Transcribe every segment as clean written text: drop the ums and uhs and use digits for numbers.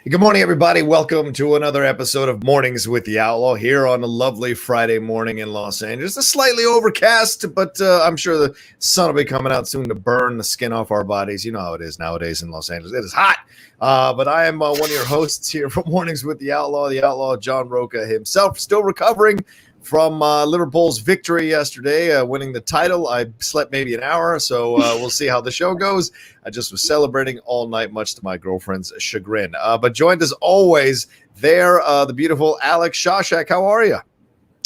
Good morning, everybody. Welcome to another episode of Mornings with the Outlaw here on a lovely Friday morning in Los Angeles. It's slightly overcast, but I'm sure the sun will be coming out soon to burn the skin off our bodies. You know how it is nowadays in Los Angeles. It is hot. But I am one of your hosts here for Mornings with the Outlaw John Rocha himself, still recovering from Liverpool's victory yesterday, winning the title. I slept maybe an hour, so we'll see how the show goes. I just was celebrating all night, much to my girlfriend's chagrin. But joined as always there, the beautiful Alex Shashek. How are you?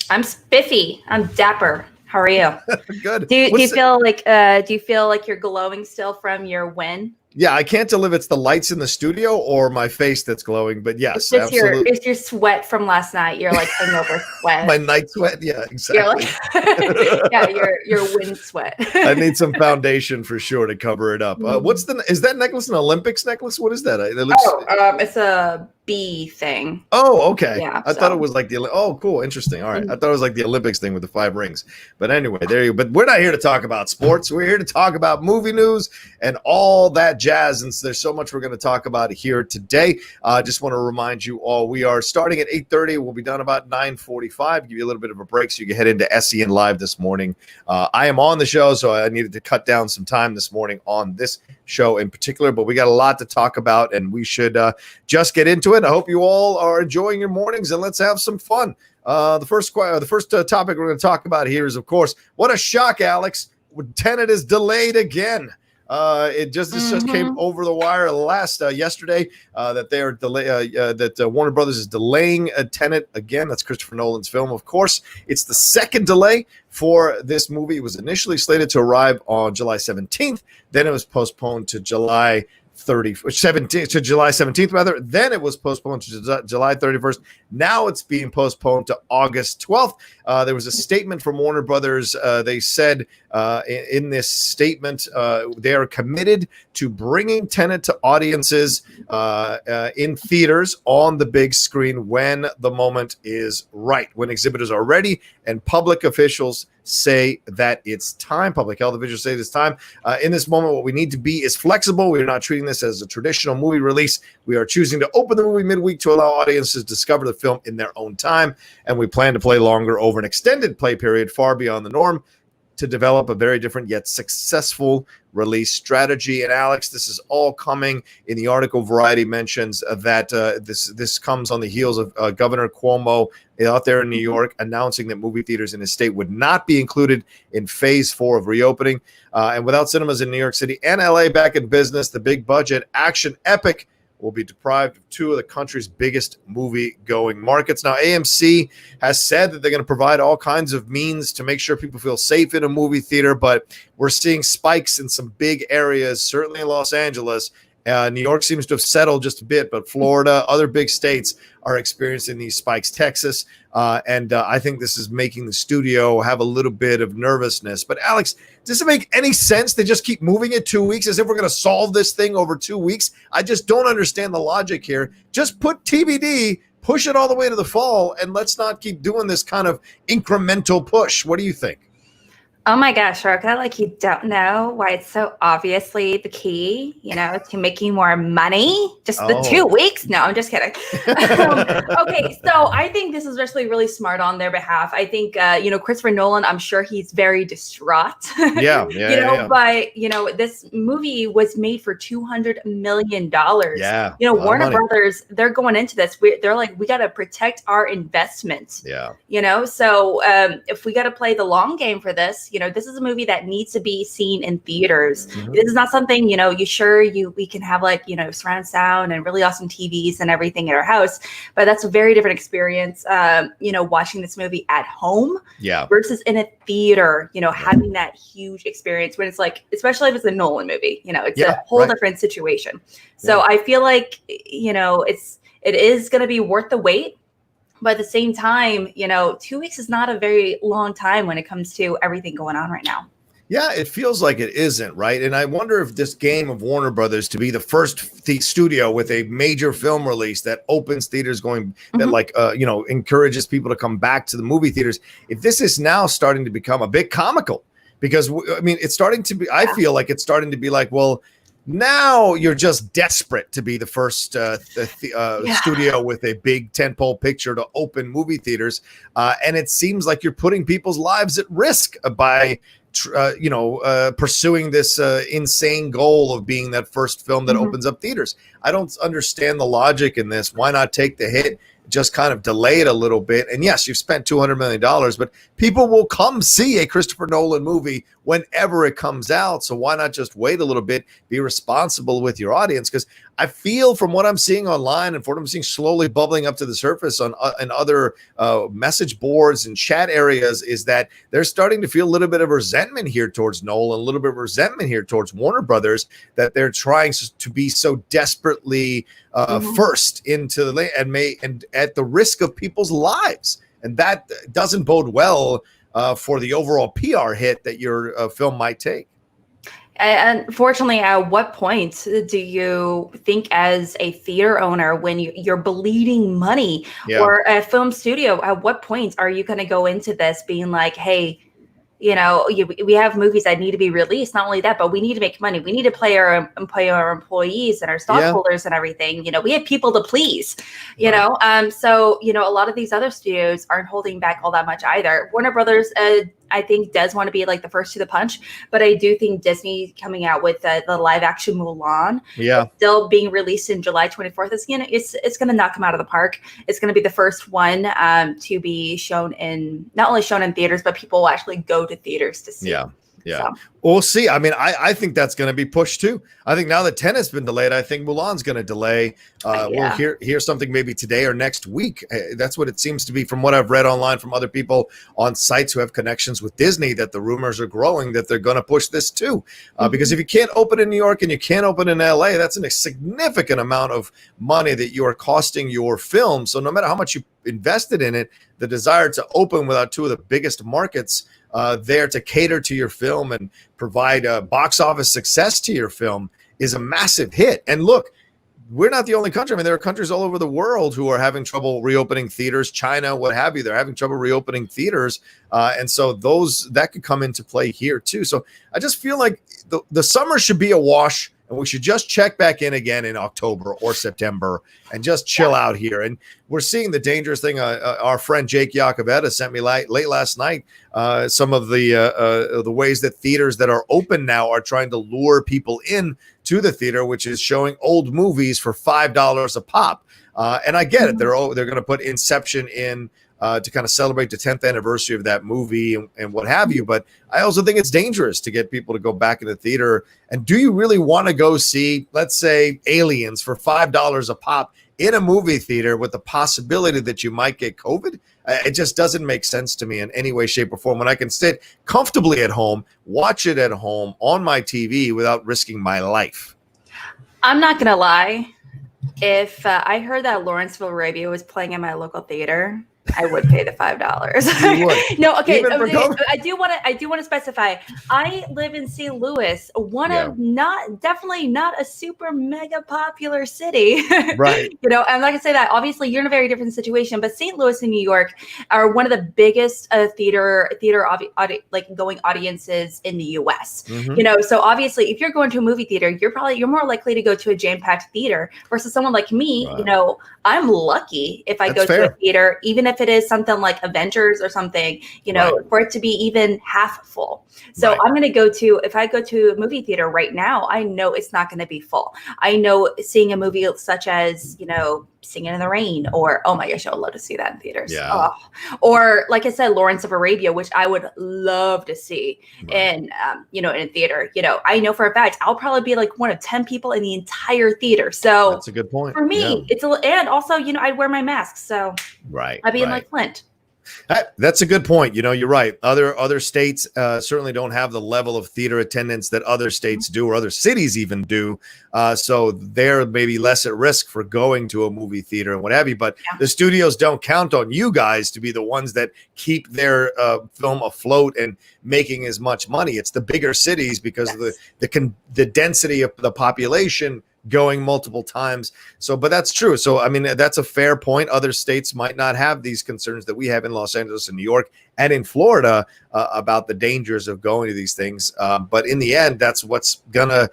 I'm spiffy. I'm dapper. How are you? Good. Do you feel like you're glowing still from your win? Yeah, I can't tell if it's the lights in the studio or my face that's glowing, but yes, absolutely. It's your sweat from last night. You're like hangover sweat. My night sweat, yeah, exactly. Your wind sweat. I need some foundation for sure to cover it up. Is that necklace an Olympics necklace? What is that? It's a bee thing. Oh, okay. Yeah, I thought it was like cool, interesting. All right, I thought it was like the Olympics thing with the 5 rings. But anyway, there you go. But we're not here to talk about sports. We're here to talk about movie news and all that jazz. And so there's so much we're going to talk about here today. I just want to remind you all, we are starting at 8:30. We'll be done about 9:45. Give you a little bit of a break so you can head into SEN Live this morning. I am on the show, so I needed to cut down some time this morning on this show in particular. But we got a lot to talk about, and we should just get into it. I hope you all are enjoying your mornings, and let's have some fun. The first topic we're going to talk about here is, of course, what a shock, Alex. Tenet is delayed again. It just came over the wire yesterday that they are that Warner Brothers is delaying Tenet again. That's Christopher Nolan's film, of course. It's the second delay for this movie. It was initially slated to arrive on July 17th. Then it was postponed to July 17th rather. Then it was postponed to July 31st. Now it's being postponed to August 12th. There was a statement from Warner Brothers. They said in this statement they are committed to bringing Tenet to audiences in theaters on the big screen when the moment is right, when exhibitors are ready and public officials say that it's time. Public health officials say it's time. In this moment, what we need to be is flexible. We are not treating this as a traditional movie release. We are choosing to open the movie midweek to allow audiences to discover the film in their own time, and we plan to play longer over an extended play period far beyond the norm to develop a very different yet successful release strategy. And Alex, this is all coming in the article. Variety mentions that this comes on the heels of Governor Cuomo out there in New York announcing that movie theaters in his state would not be included in phase 4 of reopening. And without cinemas in New York City and LA back in business, the big budget action epic will be deprived of 2 of the country's biggest movie-going markets. Now, AMC has said that they're going to provide all kinds of means to make sure people feel safe in a movie theater, but we're seeing spikes in some big areas, certainly in Los Angeles. New York seems to have settled just a bit, but Florida, other big states are experiencing these spikes. Texas, and I think this is making the studio have a little bit of nervousness. But Alex, does it make any sense to just keep moving it 2 weeks as if we're going to solve this thing over 2 weeks? I just don't understand the logic here. Just put TBD, push it all the way to the fall, and let's not keep doing this kind of incremental push. What do you think? Oh my gosh, Rocha, like you don't know why it's so obviously the key, to making more money. Just the 2 weeks? No, I'm just kidding. Okay, so I think this is actually really smart on their behalf. I think, Christopher Nolan, I'm sure he's very distraught. Yeah. But, this movie was made for $200 million. Yeah. Warner Brothers, they're going into this. They're like, we got to protect our investments. Yeah. So if we got to play the long game for this, this is a movie that needs to be seen in theaters. Mm-hmm. This is not something, we can have surround sound and really awesome TVs and everything in our house, but that's a very different experience, watching this movie at home versus in a theater, having that huge experience when it's like, especially if it's a Nolan movie, it's a whole different situation. So I feel like, it is going to be worth the wait. But at the same time, 2 weeks is not a very long time when it comes to everything going on right now. Yeah, it feels like it isn't, right? And I wonder if this game of Warner Brothers to be the first studio with a major film release that opens theaters that encourages people to come back to the movie theaters, if this is now starting to become a bit comical, because it's starting to be, I feel like it's starting to be like, well, Now you're just desperate to be the first studio with a big tentpole picture to open movie theaters, and it seems like you're putting people's lives at risk by pursuing this insane goal of being that first film that opens up theaters. I don't understand the logic in this. Why not take the hit? Just kind of delay it a little bit. And yes, you've spent $200 million, but people will come see a Christopher Nolan movie whenever it comes out. So why not just wait a little bit, be responsible with your audience? Because I feel from what I'm seeing online and from what I'm seeing slowly bubbling up to the surface on in other message boards and chat areas is that they're starting to feel a little bit of resentment here towards Nolan, a little bit of resentment here towards Warner Brothers, that they're trying to be so desperately first into the lane and at the risk of people's lives. And that doesn't bode well for the overall PR hit that your film might take. Unfortunately, at what point do you think as a theater owner, when you're bleeding money, or a film studio, at what point are you going to go into this being like, hey, we have movies that need to be released. Not only that, but we need to make money. We need to pay our employees and our stockholders and everything. We have people to please, So, a lot of these other studios aren't holding back all that much either. Warner Brothers, I think, does want to be like the first to the punch, but I do think Disney coming out with the live action Mulan, still being released in July 24th, it's going to knock them out of the park. It's going to be the first one to be not only shown in theaters, but people will actually go to theaters to see. Yeah. So. We'll see. I mean, I think that's going to be pushed too. I think now that Tenet's been delayed, I think Mulan's going to delay. We'll hear something maybe today or next week. That's what it seems to be from what I've read online from other people on sites who have connections with Disney, that the rumors are growing that they're going to push this too. Because if you can't open in New York and you can't open in LA, that's a significant amount of money that you are costing your film. So no matter how much you invested in it, the desire to open without two of the biggest markets there to cater to your film and provide a box office success to your film is a massive hit. And look, we're not the only country. I mean, there are countries all over the world who are having trouble reopening theaters, China, what have you. They're having trouble reopening theaters. And so that could come into play here too. So I just feel like the summer should be a wash, and we should just check back in again in October or September and just chill out here. And we're seeing the dangerous thing. Our friend Jake Iacovetta sent me late last night some of the ways that theaters that are open now are trying to lure people in to the theater, which is showing old movies for $5 a pop. And I get it. They're going to put Inception in to kind of celebrate the 10th anniversary of that movie and what have you. But I also think it's dangerous to get people to go back in the theater. And do you really want to go see, let's say, Aliens for $5 a pop in a movie theater with the possibility that you might get COVID? It just doesn't make sense to me in any way, shape, or form when I can sit comfortably at home, watch it at home on my TV without risking my life. I'm not going to lie. If I heard that Lawrenceville Arabia was playing in my local theater, I would pay the $5. You would. No, okay. I do want to specify. I live in St. Louis, definitely not a super mega popular city. Right. I'm not gonna say that. Obviously, you're in a very different situation, but St. Louis and New York are one of the biggest theater going audiences in the U.S. So obviously, if you're going to a movie theater, you're more likely to go to a jam-packed theater versus someone like me. Right. I'm lucky if I go to a theater, even if it is something like Avengers or something, for it to be even half full. So I'm going to if I go to a movie theater right now, I know it's not going to be full. I know seeing a movie such as, Singing in the Rain, or, oh my gosh, I would love to see that in theaters. Yeah. Oh. Or like I said, Lawrence of Arabia, which I would love to see in a theater. I know for a fact, I'll probably be like one of 10 people in the entire theater. So that's a good point. For me, and also, I'd wear my mask. So I'd be in like Flint. That's a good point. You're right. Other states certainly don't have the level of theater attendance that other states do, or other cities even do. So they're maybe less at risk for going to a movie theater and what have you. But the studios don't count on you guys to be the ones that keep their film afloat and making as much money. It's the bigger cities because of the density of the population going multiple times. But that's true. So, I mean, that's a fair point. Other states might not have these concerns that we have in Los Angeles and New York and in Florida about the dangers of going to these things. But in the end, that's what's gonna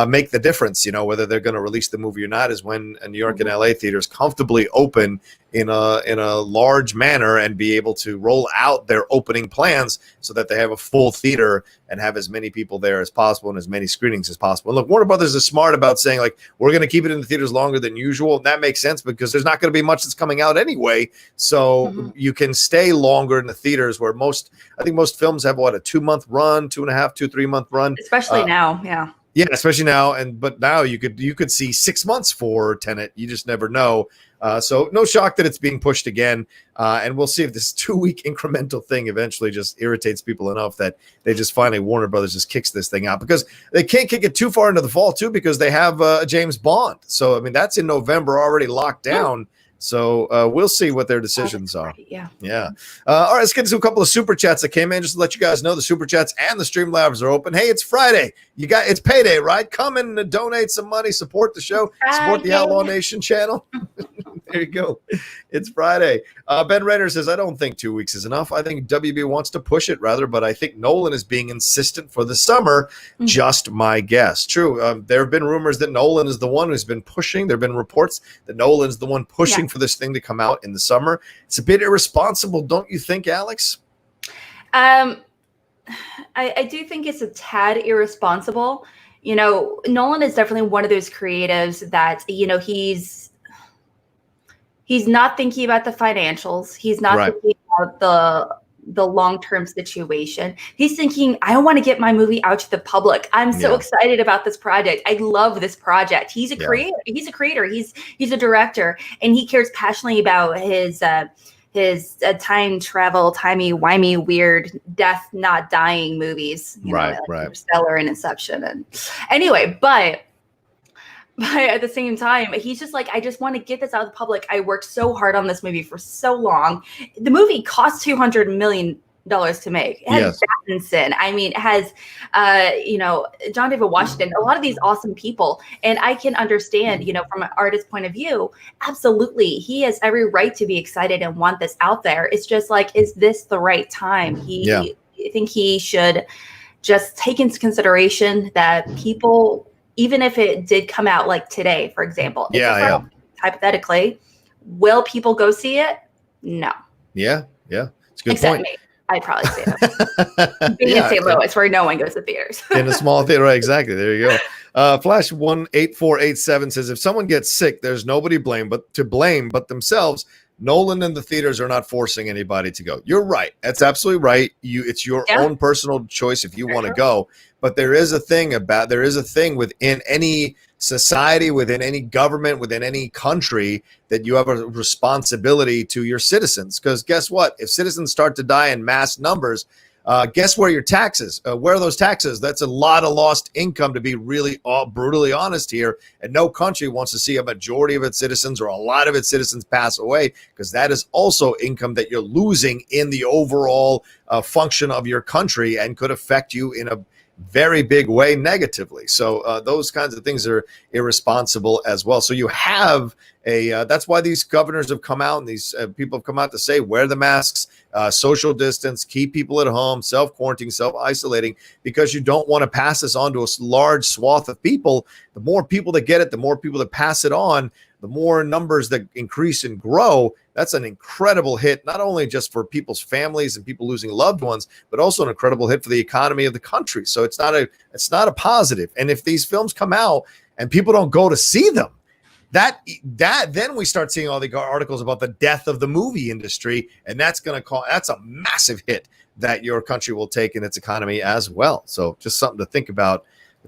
make the difference. Whether they're going to release the movie or not is when New York and LA theaters comfortably open in a large manner and be able to roll out their opening plans so that they have a full theater and have as many people there as possible and as many screenings as possible. And look, Warner Brothers is smart about saying, like, we're going to keep it in the theaters longer than usual. And that makes sense because there's not going to be much that's coming out anyway. So you can stay longer in the theaters where I think most films have a 2-month run, 2.5, 3-month run. Especially now. Yeah. Yeah, especially now. But now you could see 6 months for Tenet. You just never know. So no shock that it's being pushed again. And we'll see if this 2-week incremental thing eventually just irritates people enough that they just finally Warner Brothers just kicks this thing out, because they can't kick it too far into the fall too, because they have James Bond. So, I mean, that's in November already locked down. So we'll see what their decisions are. Yeah. Yeah. All right, let's get to a couple of super chats that came in. Just to let you guys know, the super chats and the Streamlabs are open. Hey, it's Friday. It's payday, right? Come and donate some money, support the show, support the Outlaw Nation channel. There you go. It's Friday. Ben Renner says, I don't think 2 weeks is enough. I think WB wants to push it rather, but I think Nolan is being insistent for the summer. Just my guess. True. There have been rumors that Nolan is the one who's been pushing. There have been reports that Nolan is the one pushing for this thing to come out in the summer. It's a bit irresponsible, don't you think, Alex? I do think it's a tad irresponsible. Nolan is definitely one of those creatives that, he's not thinking about the financials. He's not thinking about the long-term situation. He's thinking, I want to get my movie out to the public. I'm so excited about this project. I love this project. He's a creator. He's a creator. He's a director, and he cares passionately about his time travel, timey-wimey, weird, death not dying movies. Like Interstellar and Inception. And anyway, but at the same time, he's just like, I just want to get this out of the public. I worked so hard on this movie for so long. The movie cost $200 million to make. It has Pattinson. I mean, it has, John David Washington, a lot of these awesome people. And I can understand, from an artist's point of view, absolutely. He has every right to be excited and want this out there. It's just like, is this the right time? I think he should just take into consideration that people, even if it did come out like today, for example, hypothetically, will people go see it? No. Yeah. It's a good Except point. me. I'd probably see it. Being in St. Louis, where no one goes to theaters. In a small theater, right? Exactly. There you go. Flash 18487 says, if someone gets sick, there's nobody to blame but themselves. Nolan and the theaters are not forcing anybody to go. You're right. That's absolutely right. It's your own personal choice if you want to go. But there is a thing within any society, within any government, within any country, that you have a responsibility to your citizens. Because guess what? If citizens start to die in mass numbers, guess where your taxes? Where are those taxes? That's a lot of lost income, to be really brutally honest here. And no country wants to see a majority of its citizens or a lot of its citizens pass away, because that is also income that you're losing in the overall function of your country and could affect you in a very big way negatively. So those kinds of things are irresponsible as well. So you have that's why these governors have come out and these people have come out to say, wear the masks, social distance, keep people at home, self-quarantining, self-isolating, because you don't want to pass this on to a large swath of people. The more people that get it, the more people that pass it on, the more numbers that increase and grow. That's an incredible hit, not only just for people's families and people losing loved ones, but also an incredible hit for the economy of the country. So it's not a positive. And if these films come out and people don't go to see them, that then we start seeing all the articles about the death of the movie industry, and that's a massive hit that your country will take in its economy as well. So just something to think about.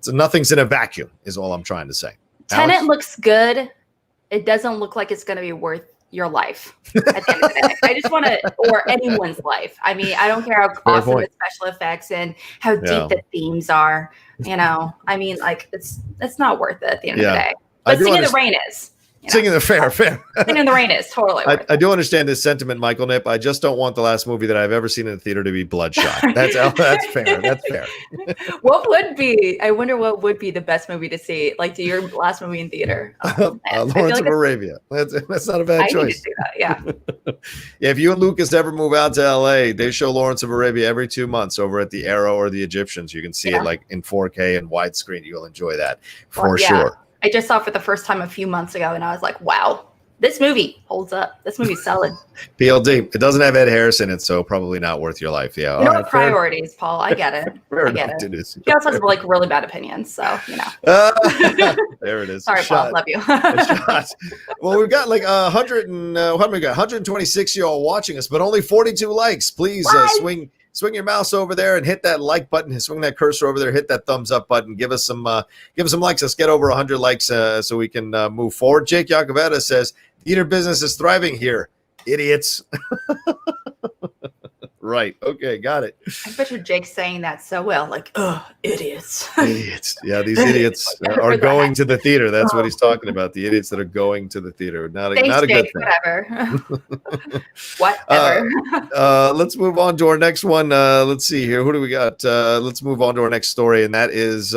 Nothing's in a vacuum is all I'm trying to say. Tenet looks good. It doesn't look like it's going to be worth your life at the end of the day. I just want to, or anyone's life. I mean, I don't care how awesome the special effects and how deep the themes are. I mean, like it's not worth it at the end of the day. But Singing in the Rain is. Singing the fair. Singing in the Rain is totally. I do understand this sentiment, Michael Nip. I just don't want the last movie that I've ever seen in the theater to be Bloodshot. That's fair. That's fair. I wonder what would be the best movie to see? Like, do your last movie in theater? Lawrence of Arabia. That's not a bad choice. Need to do that, yeah. Yeah, if you and Lucas ever move out to LA, they show Lawrence of Arabia every 2 months over at the Arrow or the Egyptians. You can see it like in 4K and widescreen. You'll enjoy that for sure. I just saw it for the first time a few months ago, and I was like, wow, this movie holds up. This movie's solid. PLD. It doesn't have Ed Harris in it, so probably not worth your life. Yeah. You know what priorities, Paul. I get it. Fair enough. It is. He also has like really bad opinions, so you know. There it is. Sorry, Paul. Love you. Well, we've got like 100 and how many we got? 126 of y'all watching us, but only 42 likes. Please swing your mouse over there and hit that like button. Swing that cursor over there. Hit that thumbs up button. Give us some likes. Let's get over 100 likes so we can move forward. Jake Yakavetta says theater business is thriving here. Idiots. Right. Okay. Got it. I picture Jake saying that so well. Like, idiots. Idiots. Yeah, these idiots are going to the theater. That's what he's talking about. The idiots that are going to the theater. Not a good thing. Whatever. Let's move on to our next one. Let's see here. Who do we got? Let's move on to our next story, and that is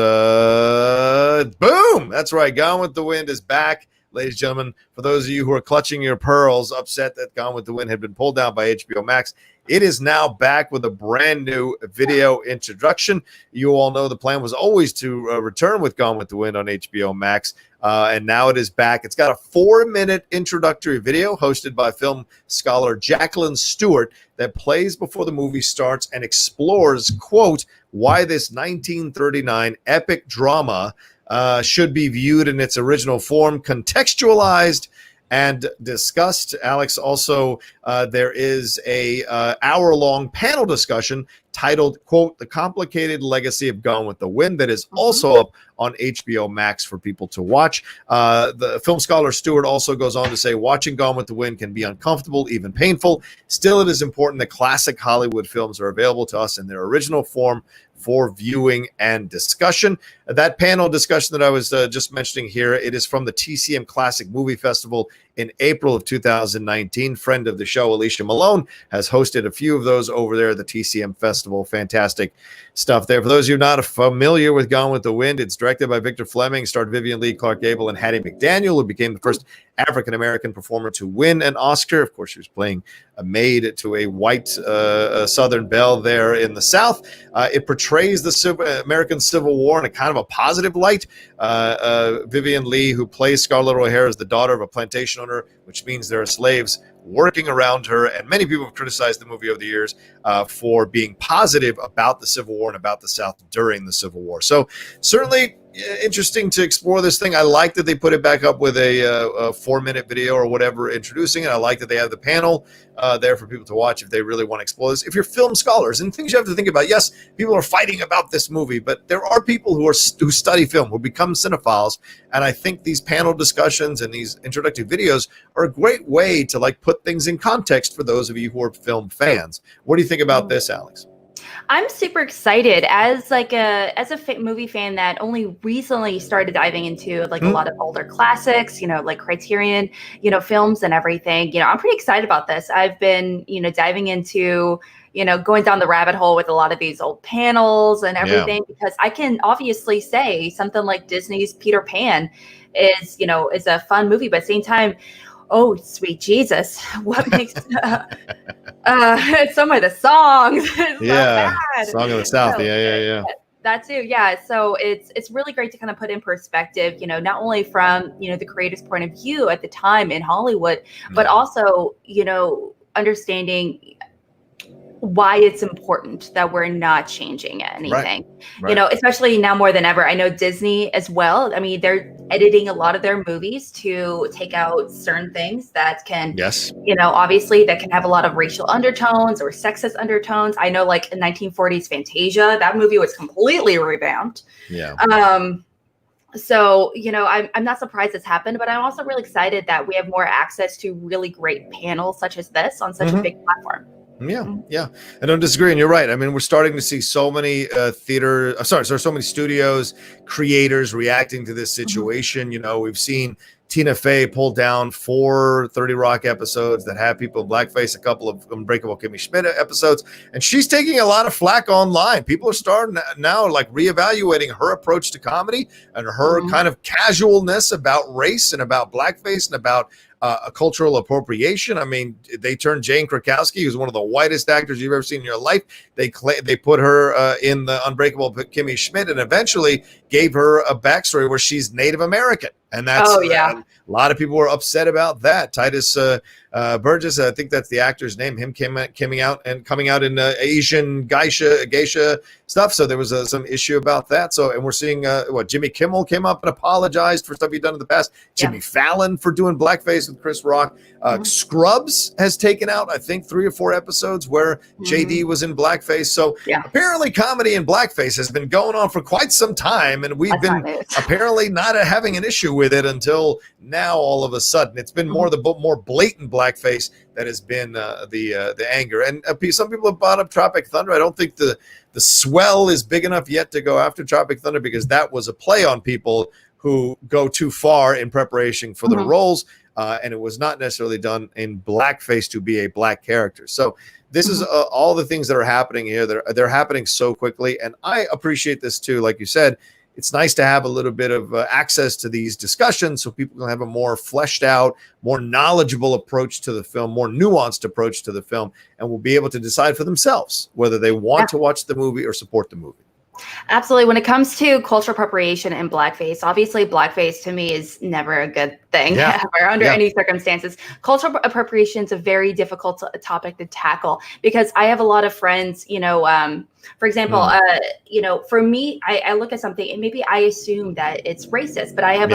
boom. That's right. Gone with the Wind is back. Ladies and gentlemen, for those of you who are clutching your pearls, upset that Gone with the Wind had been pulled down by HBO Max, it is now back with a brand new video introduction. You all know the plan was always to return with Gone with the Wind on HBO Max, and now it is back. It's got a 4-minute introductory video hosted by film scholar Jacqueline Stewart that plays before the movie starts and explores, quote, why this 1939 epic drama should be viewed in its original form, contextualized and discussed. Alex, also, there is a hour-long panel discussion titled, quote, The Complicated Legacy of Gone with the Wind, that is also up on HBO Max for people to watch. The film scholar Stewart also goes on to say, watching Gone with the Wind can be uncomfortable, even painful. Still, it is important that classic Hollywood films are available to us in their original form for viewing and discussion. That panel discussion that I was just mentioning here, it is from the TCM Classic Movie Festival in April of 2019. Friend of the show, Alicia Malone, has hosted a few of those over there at the TCM Festival. Fantastic stuff there. For those of you not familiar with Gone with the Wind, it's directed by Victor Fleming, starred Vivian Leigh, Clark Gable, and Hattie McDaniel, who became the first African-American performer to win an Oscar. Of course, she was playing a maid to a white Southern belle there in the South. It portrays the American Civil War in a kind of a positive light. Vivian Leigh, who plays Scarlett O'Hara, is the daughter of a plantation owner, which means there are slaves working around her. And many people have criticized the movie over the years for being positive about the Civil War and about the South during the Civil War. So certainly interesting to explore this thing. I like that they put it back up with a 4-minute video or whatever introducing it. I like that they have the panel there for people to watch if they really want to explore this. If you're film scholars, and things you have to think about, yes, people are fighting about this movie, but there are people who study film, who become cinephiles, and I think these panel discussions and these introductory videos are a great way to like put things in context for those of you who are film fans. What do you think about this, Alex? I'm super excited as a movie fan that only recently started diving into like a lot of older classics, like Criterion, films and everything. I'm pretty excited about this. I've been, diving into, going down the rabbit hole with a lot of these old panels and everything, because I can obviously say something like Disney's Peter Pan is a fun movie, but at the same time, oh, sweet Jesus, what makes some of the songs Song of the South. Yeah. That too. Yeah. So it's really great to kind of put in perspective, not only from, the creator's point of view at the time in Hollywood, but also, understanding why it's important that we're not changing anything, right. Especially now more than ever. I know Disney as well. I mean, they're editing a lot of their movies to take out certain things that can, obviously that can have a lot of racial undertones or sexist undertones. I know like in 1940s Fantasia, that movie was completely revamped. Yeah. So, I'm not surprised this happened, but I'm also really excited that we have more access to really great panels such as this on such a big platform. Yeah. I don't disagree. And you're right. I mean, we're starting to see so many so many studios, creators reacting to this situation. We've seen Tina Fey pulled down 4 30 Rock episodes that have people in blackface, a couple of Unbreakable Kimmy Schmidt episodes, and she's taking a lot of flack online. People are starting now like reevaluating her approach to comedy and her kind of casualness about race and about blackface and about a cultural appropriation. I mean, they turned Jane Krakowski, who's one of the whitest actors you've ever seen in your life. They put her in the Unbreakable Kimmy Schmidt, and eventually gave her a backstory where she's Native American, and that's a lot of people were upset about that. Titus Burgess, I think that's the actor's name. Him coming out in Asian geisha stuff. So there was some issue about that. So, and we're seeing Jimmy Kimmel came up and apologized for stuff he'd done in the past. Jimmy Fallon for doing blackface with Chris Rock. Scrubs has taken out, I think, 3 or 4 episodes where JD was in blackface. So apparently comedy in blackface has been going on for quite some time, and we've been apparently not having an issue with it until now. All of a sudden, it's been more blatant blackface that has been the anger. And some people have brought up Tropic Thunder. I don't think the swell is big enough yet to go after Tropic Thunder, because that was a play on people who go too far in preparation for the roles, and it was not necessarily done in blackface to be a black character. So this is all the things that are happening here. They're happening so quickly, and I appreciate this too. Like you said, it's nice to have a little bit of access to these discussions so people can have a more fleshed out, more knowledgeable approach to the film, more nuanced approach to the film, and will be able to decide for themselves whether they want to watch the movie or support the movie. Absolutely. When it comes to cultural appropriation and blackface, obviously blackface to me is never a good thing ever under any circumstances. Cultural appropriation is a very difficult topic to tackle, because I have a lot of friends, for example, for me, I look at something and maybe I assume that it's racist, but I have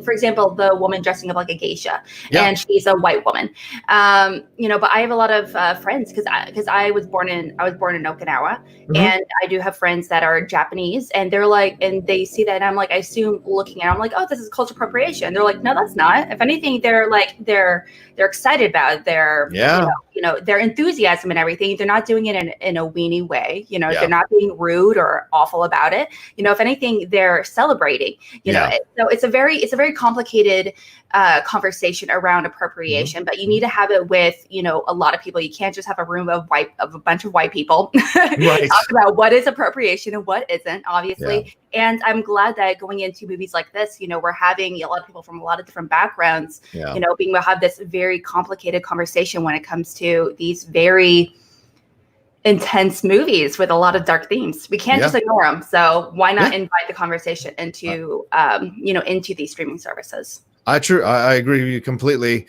for example, the woman dressing up like a geisha and she's a white woman, but I have a lot of friends because I was born in Okinawa, and I do have friends that are Japanese, and they're like, and they see that, and I'm like, I assume looking at it, I'm like, oh, this is cultural appropriation. They're like, no, that's not. If anything, they're excited about it. They're their enthusiasm and everything. They're not doing it in a weenie way. They're not being rude or awful about it. If anything, they're celebrating. So it's a very complicated conversation around appropriation, but you need to have it with a lot of people. You can't just have a room of a bunch of white people talk about what is appropriation and what isn't, obviously. And I'm glad that going into movies like this, we're having a lot of people from a lot of different backgrounds, being able to have this very complicated conversation when it comes to these very intense movies with a lot of dark themes. We can't just ignore them. So why not invite the conversation into these streaming services? I agree with you completely.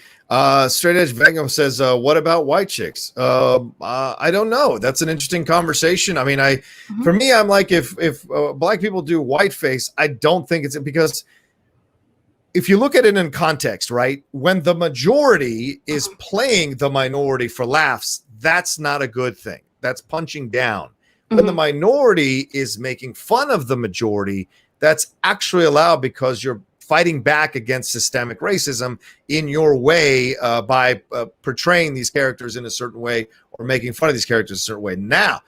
Straight Edge Bangum says, what about white chicks? I don't know. That's an interesting conversation. I mean, for me, I'm like, if black people do whiteface, I don't think it's because if you look at it in context, right? When the majority is playing the minority for laughs, that's not a good thing. That's punching down. When the minority is making fun of the majority, that's actually allowed because you're fighting back against systemic racism in your way by portraying these characters in a certain way or making fun of these characters a certain way. Now,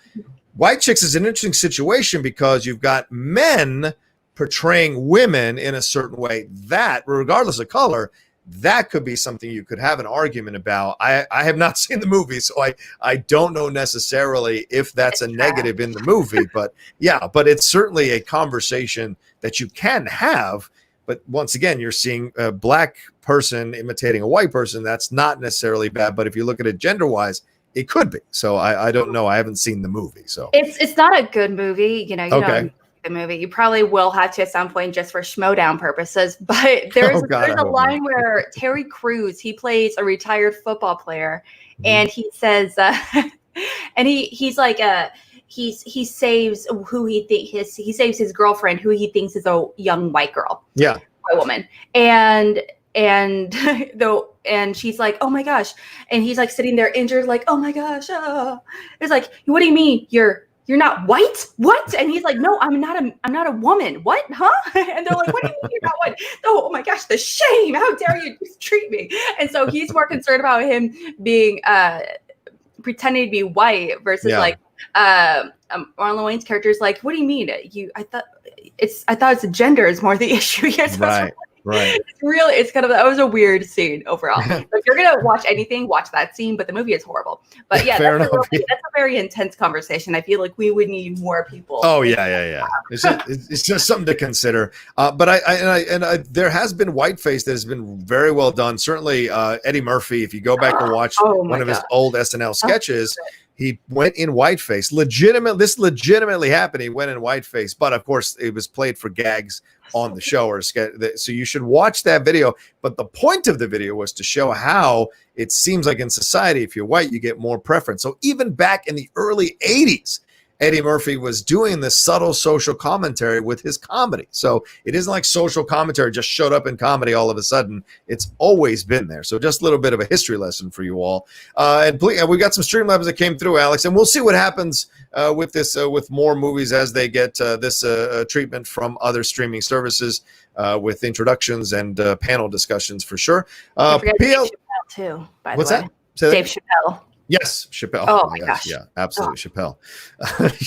White Chicks is an interesting situation because you've got men portraying women in a certain way that, regardless of color, that could be something you could have an argument about. I have not seen the movie, so I don't know necessarily if that's a negative in the movie, but it's certainly a conversation that you can have. But once again, you're seeing a black person imitating a white person. That's not necessarily bad. But if you look at it gender-wise, it could be. So I don't know. I haven't seen the movie. So it's not a good movie. You know the movie. You probably will have to at some point just for schmodown purposes. But there's a line where Terry Crews, he plays a retired football player, and he says, and he's like he saves who he saves his girlfriend, who he thinks is a young white girl, white woman, and she's like, oh my gosh, and he's like sitting there injured, like, oh my gosh, it's like, what do you mean you're not white? What? And he's like, no, I'm not a woman. What? Huh? And they're like, what do you mean you're not white? Oh my gosh, the shame! How dare you treat me? And so he's more concerned about him being pretending to be white versus Marlon Wayne's character is like, what do you mean? I thought it's gender is more the issue here. So Right. It's kind of, that was a weird scene overall. If you're gonna watch anything, watch that scene, but the movie is horrible. But yeah, Fair that's enough. that's a very intense conversation. I feel like we would need more people. Oh yeah. It's just something to consider. But I there has been whiteface that has been very well done. Certainly, Eddie Murphy. If you go back and watch one of his old SNL sketches, he went in whiteface. This legitimately happened. He went in whiteface, but of course, it was played for gags on the show or sketch. So you should watch that video. But the point of the video was to show how it seems like in society, if you're white, you get more preference. So even back in the early 80s, Eddie Murphy was doing this subtle social commentary with his comedy. So it isn't like social commentary just showed up in comedy all of a sudden. It's always been there. So just a little bit of a history lesson for you all. And we got some Streamlabs that came through, Alex, and we'll see what happens with this, with more movies as they get this treatment from other streaming services with introductions and panel discussions for sure. Dave Chappelle too, by what's the way. that? Dave Chappelle. Yes, Chappelle. Oh my gosh. Yeah, absolutely, Chappelle.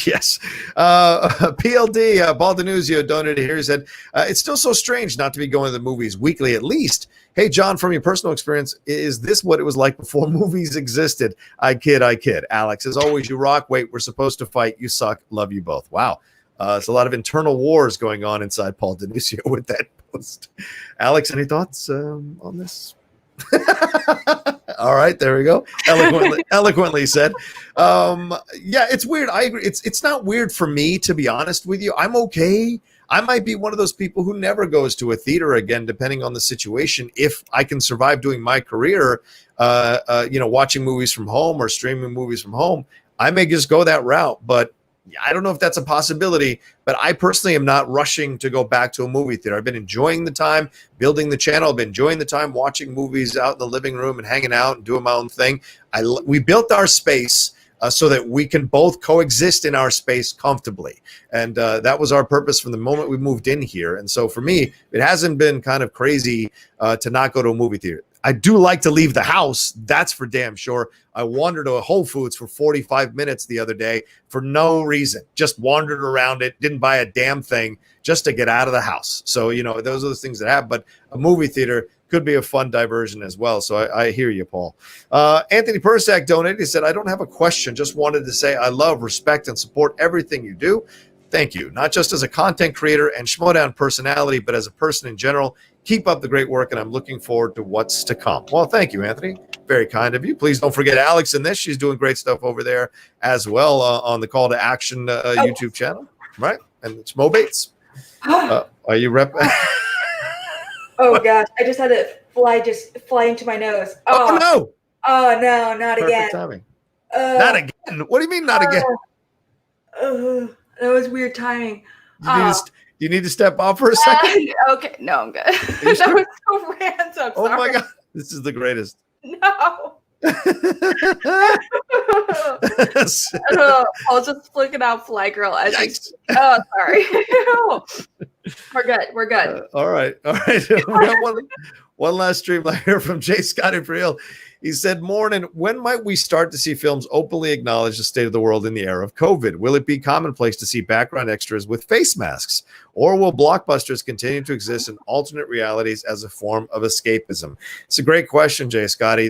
Yes. PLD, Baldanuzio donated here. He said, it's still so strange not to be going to the movies weekly at least. Hey, John, from your personal experience, is this what it was like before movies existed? I kid. Alex, as always, you rock. Wait, we're supposed to fight. You suck. Love you both. Wow. There's a lot of internal wars going on inside Paul Denusio with that post. Alex, any thoughts on this? All right, there we go. Eloquently said. Yeah, it's weird. I agree. It's not weird for me, to be honest with you. I'm okay. I might be one of those people who never goes to a theater again, depending on the situation. If I can survive doing my career, watching movies from home or streaming movies from home, I may just go that route. But I don't know if that's a possibility, but I personally am not rushing to go back to a movie theater. I've been enjoying the time building the channel. I've been enjoying the time watching movies out in the living room and hanging out and doing my own thing. We built our space so that we can both coexist in our space comfortably. And that was our purpose from the moment we moved in here. And so for me, it hasn't been kind of crazy to not go to a movie theater. I do like to leave the house. That's for damn sure. I wandered to a Whole Foods for 45 minutes the other day for no reason. Just wandered around it, didn't buy a damn thing just to get out of the house. So, those are the things that happen. But a movie theater could be a fun diversion as well. So I hear you, Paul. Anthony Persak donated. He said, I don't have a question. Just wanted to say I love, respect, and support everything you do. Thank you. Not just as a content creator and Schmodown personality, but as a person in general. Keep up the great work, and I'm looking forward to what's to come. Well, thank you, Anthony. Very kind of you. Please don't forget Alex in this. She's doing great stuff over there as well on the Call to Action YouTube channel, right? And it's Mo Bates. Are you rep? Oh, gosh. I just had it fly into my nose. Oh no. Oh, no, not Perfect again. Timing. Not again. What do you mean not again? That was weird timing. You need to step off for a second? Okay. No, I'm good. That was so random. Oh my God. This is the greatest. No. I was just flicking out Fly Girl. Sorry. We're good. All right. We got one last stream here from Jay Scott April. He said, morning, when might we start to see films openly acknowledge the state of the world in the era of COVID? Will it be commonplace to see background extras with face masks? Or will blockbusters continue to exist in alternate realities as a form of escapism? It's a great question, Jay Scotty.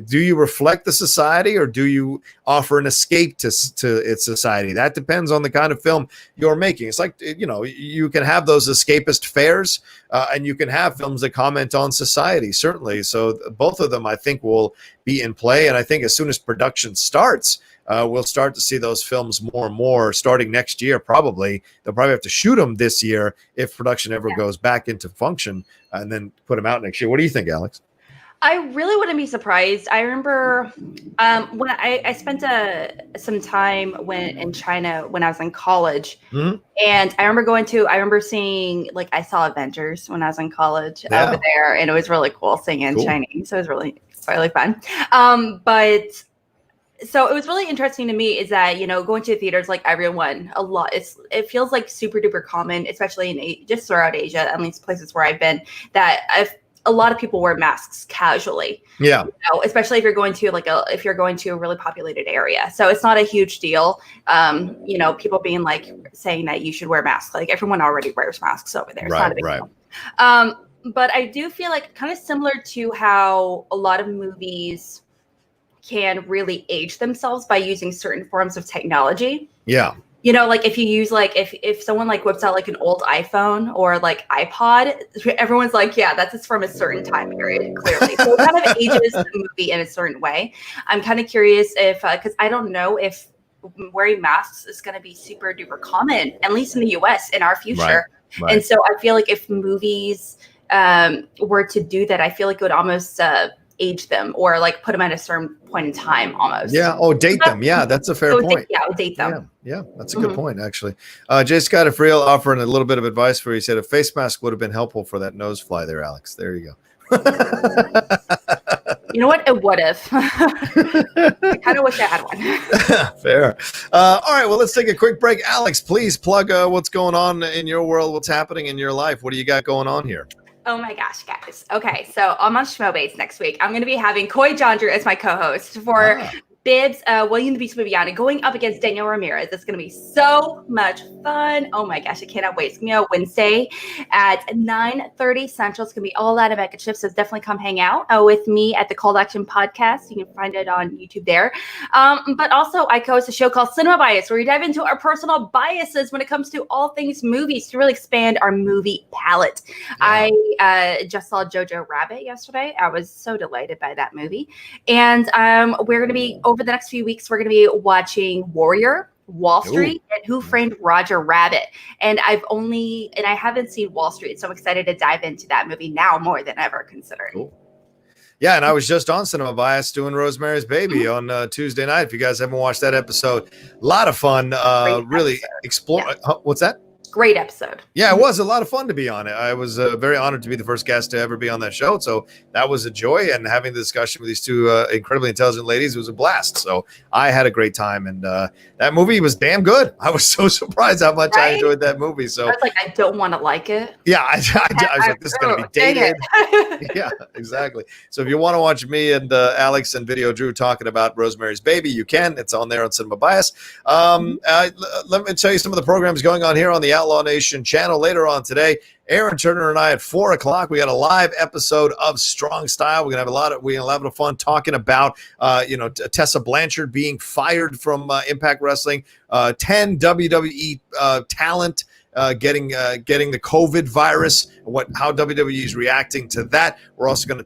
Do you reflect the society, or do you offer an escape to its society? That depends on the kind of film you're making. It's like, you can have those escapist fairs, and you can have films that comment on society, certainly. So both of them, I think, will be in play. And I think as soon as production starts, we'll start to see those films more and more starting next year. Probably they'll probably have to shoot them this year if production ever goes back into function, and then put them out next year. What do you think, Alex? I really wouldn't be surprised. I remember when I spent some time in China when I was in college, and I remember seeing, like, I saw Avengers when I was in college over there, and it was really cool seeing it in Chinese. So it was really fun. But so it was really interesting to me is that, going to theaters, like everyone, it feels like super duper common, especially in just throughout Asia, at least places where I've been, that a lot of people wear masks casually. Yeah. Especially if you're going to a really populated area. So it's not a huge deal. People being saying that you should wear masks. Like everyone already wears masks over there. It's not a big deal. But I do feel like kind of similar to how a lot of movies can really age themselves by using certain forms of technology. Yeah. You know, like if you use like if someone like whips out like an old iPhone or like iPod, everyone's like, yeah, that's from a certain time period, clearly. So it kind of ages the movie in a certain way. I'm kind of curious if, because I don't know if wearing masks is going to be super duper common, at least in the US in our future. Right. And so I feel like if movies were to do that, I feel like it would almost age them or like put them at a certain point in time almost. Yeah. Oh, date them. Yeah, that's a fair point. Date them. Yeah, that's a good point, actually. J. Scott Afriel offering a little bit of advice for you. He said a face mask would have been helpful for that nose fly there, Alex. There you go. You know what? It would have. I kind of wish I had one. Fair. All right, well, let's take a quick break. Alex, please plug what's going on in your world, what's happening in your life. What do you got going on here? Oh my gosh, guys. Okay, so I'm on Schmobates next week. I'm going to be having Coy Jondra as my co-host for Bibbs, William the Beast Bibiani going up against Daniel Ramirez. It's going to be so much fun. Oh my gosh, I cannot wait. It's going to be on Wednesday at 9:30 Central. It's going to be all out of Mega Chips, so definitely come hang out with me at the Cold Action Podcast. You can find it on YouTube there. But also, I co-host a show called Cinema Bias, where we dive into our personal biases when it comes to all things movies to really expand our movie palette. Yeah. I just saw Jojo Rabbit yesterday. I was so delighted by that movie. And we're going to be, over the next few weeks, we're going to be watching Warrior, Wall Street, and Who Framed Roger Rabbit. And I haven't seen Wall Street, so I'm excited to dive into that movie now more than ever, considering. Cool. Yeah, and I was just on Cinema Bias doing Rosemary's Baby on Tuesday night. If you guys haven't watched that episode, a lot of fun. Really explore. Yeah. What's that? Great episode. Yeah, it was a lot of fun to be on it. I was very honored to be the first guest to ever be on that show. So that was a joy. And having the discussion with these two incredibly intelligent ladies was a blast. So I had a great time. And that movie was damn good. I was so surprised how much I enjoyed that movie. So I was like, I don't want to like it. Yeah, I was like, this is going to be dated. Yeah, exactly. So if you want to watch me and Alex and Video Drew talking about Rosemary's Baby, you can. It's on there on Cinema Bias. Let me tell you some of the programs going on here on the Outlaw Nation channel later on today. Aaron Turner and I at 4:00. We got a live episode of Strong Style. We're gonna have a lot of fun talking about Tessa Blanchard being fired from Impact Wrestling, 10 WWE talent getting the COVID virus, how WWE is reacting to that. We're also going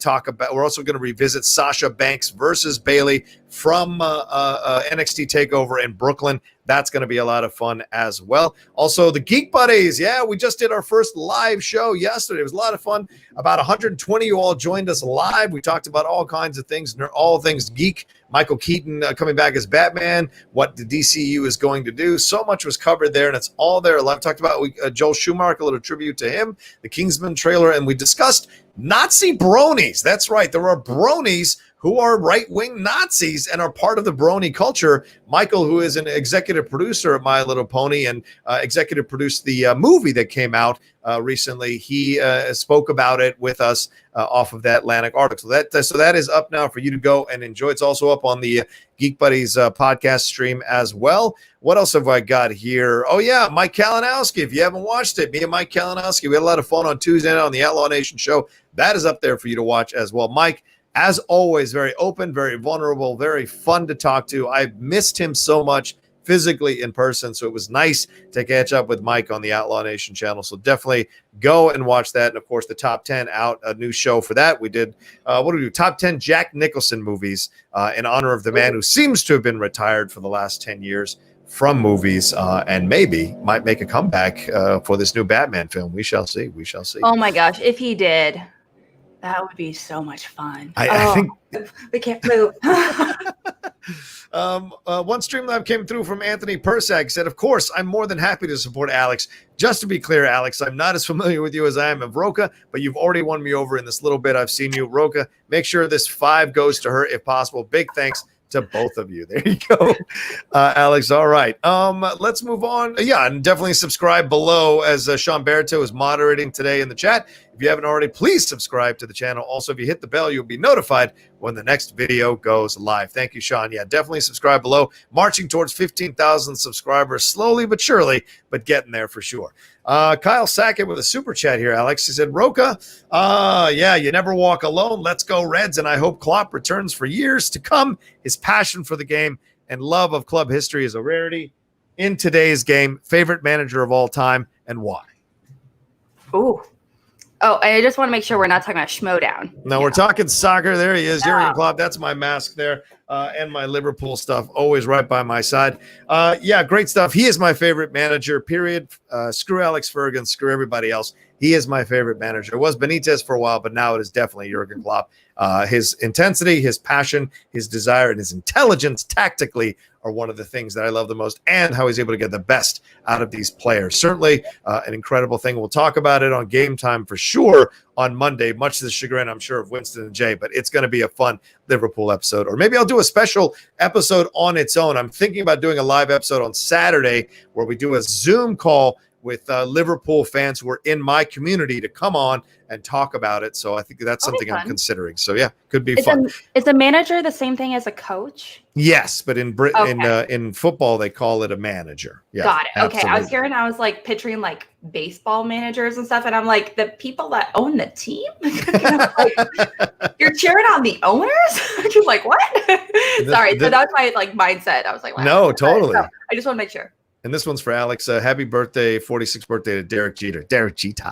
to revisit Sasha Banks versus Bayley from NXT TakeOver in Brooklyn. That's going to be a lot of fun as well. Also, the Geek Buddies. Yeah, we just did our first live show yesterday. It was a lot of fun. About 120 of you all joined us live. We talked about all kinds of things, all things geek. Michael Keaton coming back as Batman, what the DCU is going to do. So much was covered there, and it's all there live. Talked about Joel Schumacher, a little tribute to him, the Kingsman trailer, and we discussed Nazi bronies. That's right. There are bronies who are right-wing Nazis and are part of the brony culture. Michael, who is an executive producer of My Little Pony and executive produced the movie that came out recently, he spoke about it with us off of that Atlantic article. So that is up now for you to go and enjoy. It's also up on the Geek Buddies podcast stream as well. What else have I got here? Oh, yeah, Mike Kalinowski. If you haven't watched it, me and Mike Kalinowski, we had a lot of fun on Tuesday night on the Outlaw Nation show. That is up there for you to watch as well. Mike, as always, very open, very vulnerable, very fun to talk to. I've missed him so much physically in person, so it was nice to catch up with Mike on the Outlaw Nation channel. So definitely go and watch that. And, of course, the Top 10 out, a new show for that. We did, what do we do? Top 10 Jack Nicholson movies in honor of the man who seems to have been retired for the last 10 years from movies and maybe might make a comeback for this new Batman film. We shall see. We shall see. Oh, my gosh. If he did, that would be so much fun. I think we can't move. One Streamlab came through from Anthony Persak, said, of course, I'm more than happy to support Alex. Just to be clear, Alex, I'm not as familiar with you as I am of Rocha, but you've already won me over in this little bit I've seen you. Rocha, make sure this 5 goes to her if possible. Big thanks to both of you. There you go, Alex. All right. Let's move on. Yeah, and definitely subscribe below as Sean Berto is moderating today in the chat. If you haven't already, please subscribe to the channel. Also, if you hit the bell, you'll be notified when the next video goes live. Thank you, Sean. Yeah, definitely subscribe below. Marching towards 15,000 subscribers, slowly but surely, but getting there for sure. Kyle Sackett with a super chat here, Alex. He said, Rocha, yeah, you never walk alone. Let's go Reds, and I hope Klopp returns for years to come. His passion for the game and love of club history is a rarity in today's game. Favorite manager of all time, and why? Ooh. Oh, I just want to make sure we're not talking about Schmodown. No, we're talking soccer. There he is, Jurgen Klopp. That's my mask there, and my Liverpool stuff, always right by my side. Yeah, great stuff. He is my favorite manager, period. Screw Alex Ferguson, screw everybody else. He is my favorite manager. It was Benitez for a while, but now it is definitely Jurgen Klopp. His intensity, his passion, his desire, and his intelligence tactically are one of the things that I love the most, and how he's able to get the best out of these players. Certainly an incredible thing. We'll talk about it on Game Time for sure on Monday, much to the chagrin, I'm sure, of Winston and Jay, but it's going to be a fun Liverpool episode. Or maybe I'll do a special episode on its own. I'm thinking about doing a live episode on Saturday where we do a Zoom call with Liverpool fans who are in my community to come on and talk about it. So I think that's something I'm considering. So yeah, could be fun. Is a manager the same thing as a coach? Yes, but in Britain, in football, they call it a manager. Yeah, got it. Okay, absolutely. I was like picturing like baseball managers and stuff, and I'm like, the people that own the team. You're cheering on the owners? You're like, what? Sorry, so that's my like mindset. I was like, wow. No, totally. So I just want to make sure. And this one's for Alex. Happy birthday, 46th birthday to Derek Jeter. Derek Jeter.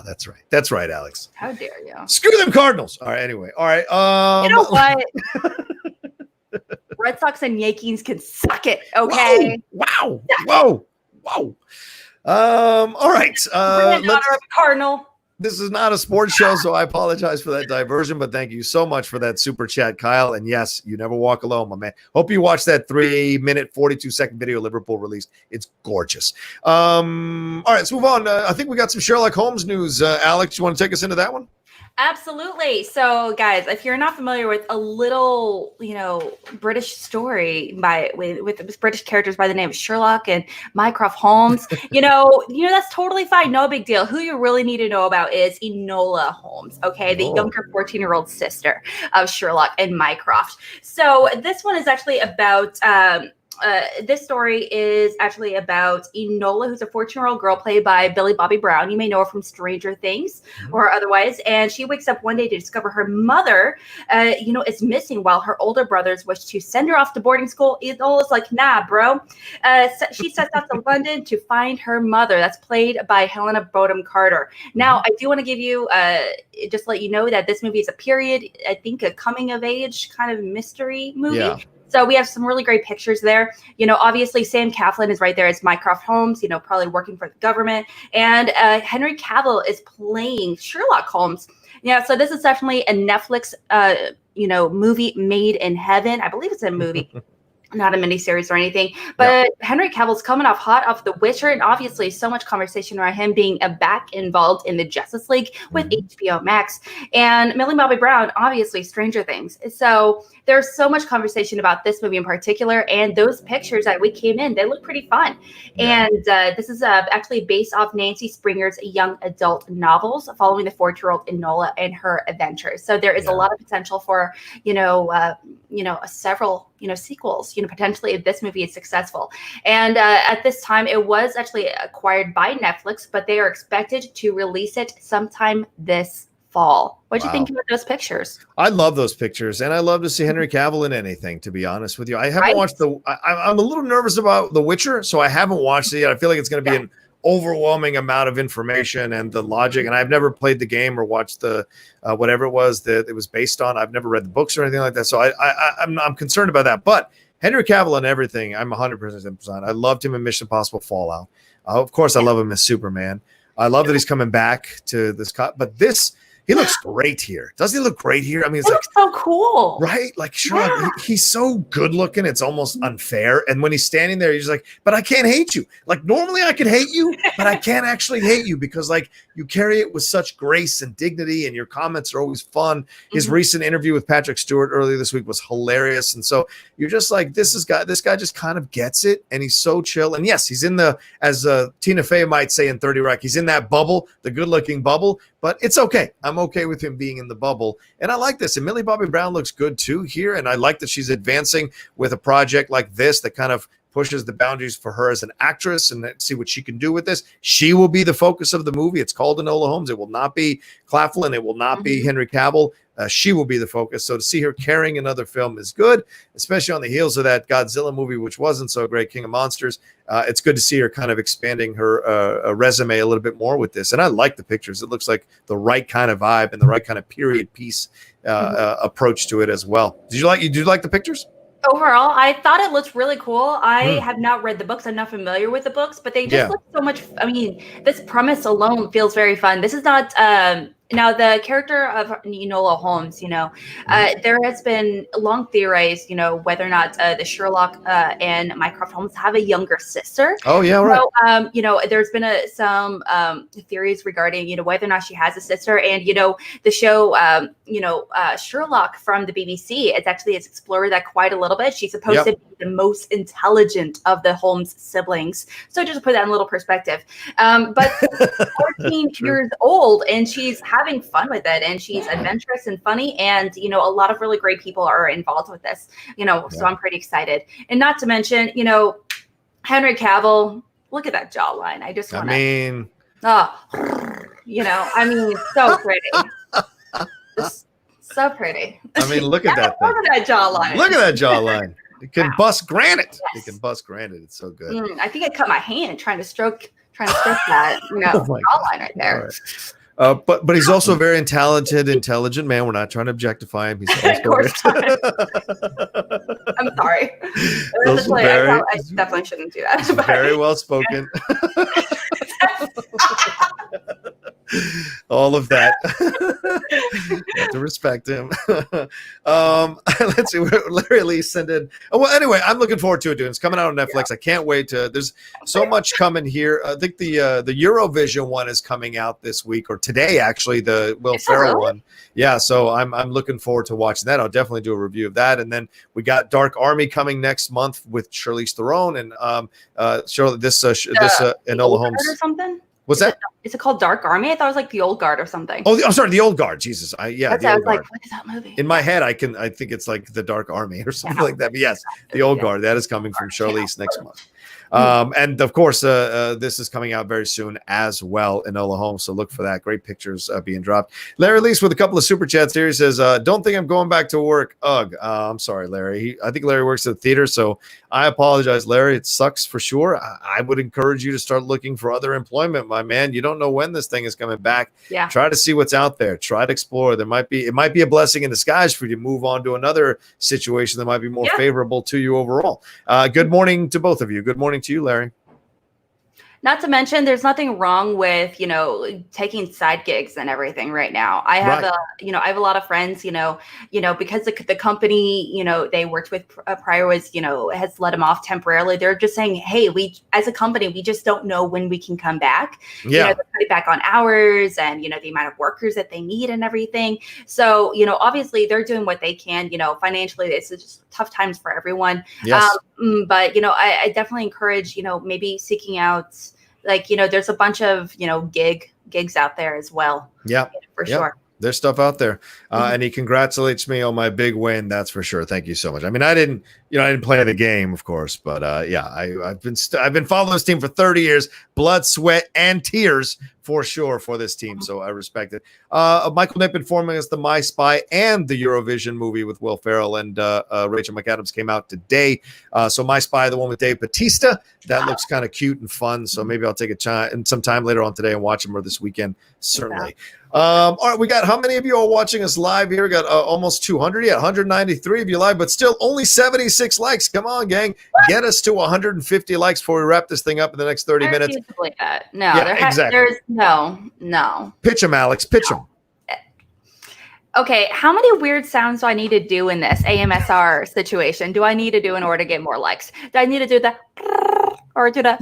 That's right. That's right, Alex. How dare you? Screw them Cardinals. All right, anyway. All right. You know what? Red Sox and Yankees can suck it, okay? Wow. Whoa. All right. Cardinal. This is not a sports show, so I apologize for that diversion, but thank you so much for that super chat, Kyle. And yes, you never walk alone, my man. Hope you watched that 3-minute, 42-second video Liverpool released. It's gorgeous. All right, let's move on. I think we got some Sherlock Holmes news. Alex, you want to take us into that one? Absolutely. So, guys, if you're not familiar with a little, British story with British characters by the name of Sherlock and Mycroft Holmes, that's totally fine. No big deal. Who you really need to know about is Enola Holmes, okay? The younger 14-year-old sister of Sherlock and Mycroft. So this one is actually about this story is actually about Enola, who's a 14-year-old girl played by Billy Bobby Brown. You may know her from Stranger Things or otherwise. And she wakes up one day to discover her mother, is missing while her older brothers wish to send her off to boarding school. Enola's like, nah, bro. She sets out to London to find her mother. That's played by Helena Bonham Carter. Now, I do want to give you, just let you know that this movie is a period, I think a coming of age kind of mystery movie. Yeah. So we have some really great pictures there. Obviously Sam Claflin is right there as Mycroft Holmes, probably working for the government. And Henry Cavill is playing Sherlock Holmes. Yeah, so this is definitely a Netflix, movie made in heaven. I believe it's a movie. Not a miniseries or anything, but Henry Cavill's coming off hot off The Witcher, and obviously so much conversation around him being back involved in the Justice League with HBO Max, and Millie Bobby Brown, obviously Stranger Things. So there's so much conversation about this movie in particular, and those pictures that we came in, they look pretty fun. And this is actually based off Nancy Springer's young adult novels following the 14-year-old Enola and her adventures. So there is a lot of potential for, several, sequels, potentially if this movie is successful. And at this time, it was actually acquired by Netflix, but they are expected to release it sometime this fall. What do you think about those pictures? I love those pictures, and I love to see Henry Cavill in anything, to be honest with you. I haven't watched I'm a little nervous about The Witcher, so I haven't watched it yet. I feel like it's going to be an overwhelming amount of information and the logic, and I've never played the game or watched the whatever it was that it was based on. I've never read the books or anything like that, so I'm concerned about that. But Henry Cavill and everything, I'm 100%. I loved him in Mission Impossible Fallout. Of course, I love him as Superman. I love that he's coming back to this, but he looks great here. Doesn't he look great here? I mean, it's looks so cool, right? Like Sherlock, he's so good looking. It's almost unfair. And when he's standing there, he's like, but I can't hate you. Like normally I could hate you, but I can't actually hate you because like you carry it with such grace and dignity and your comments are always fun. His recent interview with Patrick Stewart earlier this week was hilarious. And so you're just like, this guy just kind of gets it. And he's so chill. And yes, he's in as Tina Fey might say in 30 Rock, he's in that bubble, the good looking bubble, but it's okay. I'm okay with him being in the bubble. And I like this. And Millie Bobby Brown looks good too here. And I like that she's advancing with a project like this that kind of pushes the boundaries for her as an actress and see what she can do with this. She will be the focus of the movie. It's called Enola Holmes. It will not be Claflin. It will not be Henry Cavill. She will be the focus. So to see her carrying another film is good, especially on the heels of that Godzilla movie, which wasn't so great, King of Monsters. It's good to see her kind of expanding her resume a little bit more with this. And I like the pictures. It looks like the right kind of vibe and the right kind of period piece approach to it as well. Did you like the pictures? Overall, I thought it looked really cool. I have not read the books. I'm not familiar with the books, but they just look so much. I mean, this premise alone feels very fun. This is not now the character of Enola Holmes. There has been long theories, whether or not the Sherlock and Mycroft Holmes have a younger sister. Oh yeah, right. So, there's been some theories regarding whether or not she has a sister, and the show Sherlock from the BBC has explored that quite a little bit. She's supposed to be the most intelligent of the Holmes siblings. So just to put that in a little perspective. But 14 years old, and she's having fun with it, and she's adventurous and funny, and a lot of really great people are involved with this. So I'm pretty excited. And not to mention, Henry Cavill, look at that jawline. I just want to so pretty. So pretty. I mean, look at that thing. Look at that jawline. Look at that jawline. It can bust granite. Yes. It can bust granite. It's so good. I think I cut my hand trying to stroke that, jawline right there. Right. But he's also a very talented, intelligent man. We're not trying to objectify him. He's of course not. I'm sorry. I definitely shouldn't do that. Very well spoken. All of that. You have to respect him. Let's see. Larry Lee sent in. Oh, well, anyway, I'm looking forward to it, dude. It's coming out on Netflix. Yeah. I can't wait to. There's so much coming here. I think the Eurovision one is coming out this week or today, actually. The Will Ferrell one. Yeah. So I'm looking forward to watching that. I'll definitely do a review of that. And then we got Dark Army coming next month with Charlize Theron and Enola Holmes or something. What's that? Is it called Dark Army? I thought it was like The Old Guard or something. Oh, I'm sorry, The Old Guard. Jesus, I was like, what is that movie? In my head, I think it's like The Dark Army or something like that. But yes, The Old Guard. That is coming from Charlize next month. And of course, this is coming out very soon as well, Enola Holmes. So look for that. Great pictures being dropped. Larry Lease with a couple of super chats here. He says, "Don't think I'm going back to work." Ugh. I'm sorry, Larry. I think Larry works at the theater, so I apologize, Larry. It sucks for sure. I would encourage you to start looking for other employment, my man. You don't know when this thing is coming back. Yeah. Try to see what's out there. Try to explore. It might be a blessing in disguise for you to move on to another situation that might be more favorable to you overall. Good morning to both of you. Good morning to you, Larry. Not to mention, there's nothing wrong with, taking side gigs and everything right now. I have I have a lot of friends, because the company, they worked with prior was, has let them off temporarily. They're just saying, hey, we, as a company, we just don't know when we can come back. Yeah. They're cutting back on hours and, the amount of workers that they need and everything. So, obviously they're doing what they can, financially. It's just tough times for everyone. Yes. But, I definitely encourage, maybe seeking out, there's a bunch of, gigs out there as well. Yeah, for sure. There's stuff out there. And he congratulates me on my big win. That's for sure. Thank you so much. I mean, I didn't play the game, of course, but I've been following this team for 30 years, blood, sweat, and tears for sure for this team. So I respect it. Michael Nipp informing us the My Spy and the Eurovision movie with Will Ferrell and Rachel McAdams came out today. So My Spy, the one with Dave Bautista, that looks kind of cute and fun. So maybe I'll take some time later on today and watch them or this weekend. Certainly. All right, we got how many of you are watching us live here? We got almost 200, 193 of you live, but still only 76 likes. Come on, gang, get us to 150 likes before we wrap this thing up in the next 30 minutes. No, exactly. There's no. Pitch them, Alex. Pitch them. Okay, how many weird sounds do I need to do in this AMSR situation? Do I need to do in order to get more likes? Do I need to do the or do the?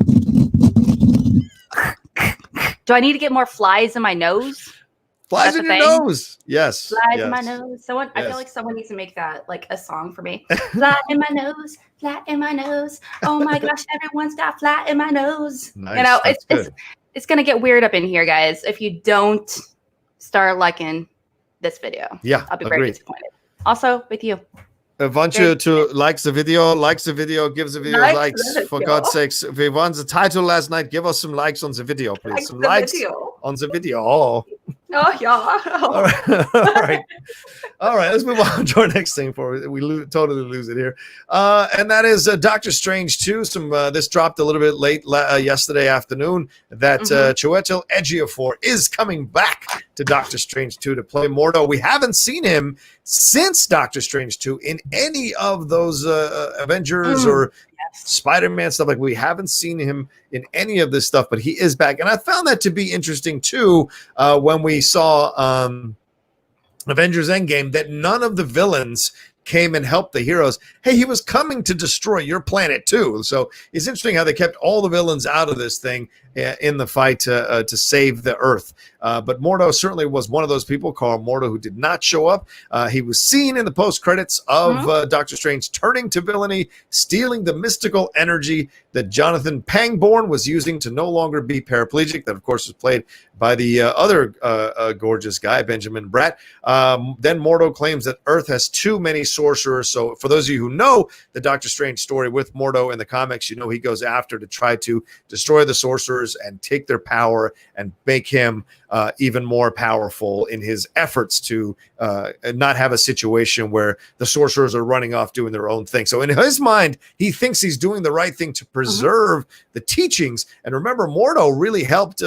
Do I need to get more flies in my nose? Flies in your nose. Yes. Flies in my nose. I feel like someone needs to make that like a song for me. Fly in my nose, flat in my nose. Oh my gosh, everyone's got flat in my nose. Nice. It's gonna get weird up in here, guys. If you don't start liking this video. Yeah, I'll be very disappointed. Also with you. I want you to likes the video, gives the video likes. For God's sakes, if we won the title last night, give us some likes on the video, please. Some likes on the video. Oh yeah. All right. All right. Let's move on to our next thing before we totally lose it here. And that is Doctor Strange 2. This dropped a little bit late yesterday afternoon that Chiwetel Ejiofor is coming back to Doctor Strange 2 to play Mordo. We haven't seen him since Doctor Strange 2 in any of those Avengers or Spider-Man stuff. Like, we haven't seen him in any of this stuff, but he is back. And I found that to be interesting too when we saw Avengers Endgame, that none of the villains came and helped the heroes. Hey, he was coming to destroy your planet too. So it's interesting how they kept all the villains out of this thing in the fight to save the Earth. But Mordo certainly was one of those people, Carl Mordo, who did not show up. He was seen in the post-credits of Doctor Strange turning to villainy, stealing the mystical energy that Jonathan Pangborn was using to no longer be paraplegic. That, of course, was played by the other gorgeous guy, Benjamin Bratt. Then Mordo claims that Earth has too many sorcerers. So for those of you who know the Doctor Strange story with Mordo in the comics, you know he goes after to try to destroy the sorcerers and take their power and make him even more powerful in his efforts to not have a situation where the sorcerers are running off doing their own thing. So in his mind, he thinks he's doing the right thing to preserve the teachings. And remember, Mordo really helped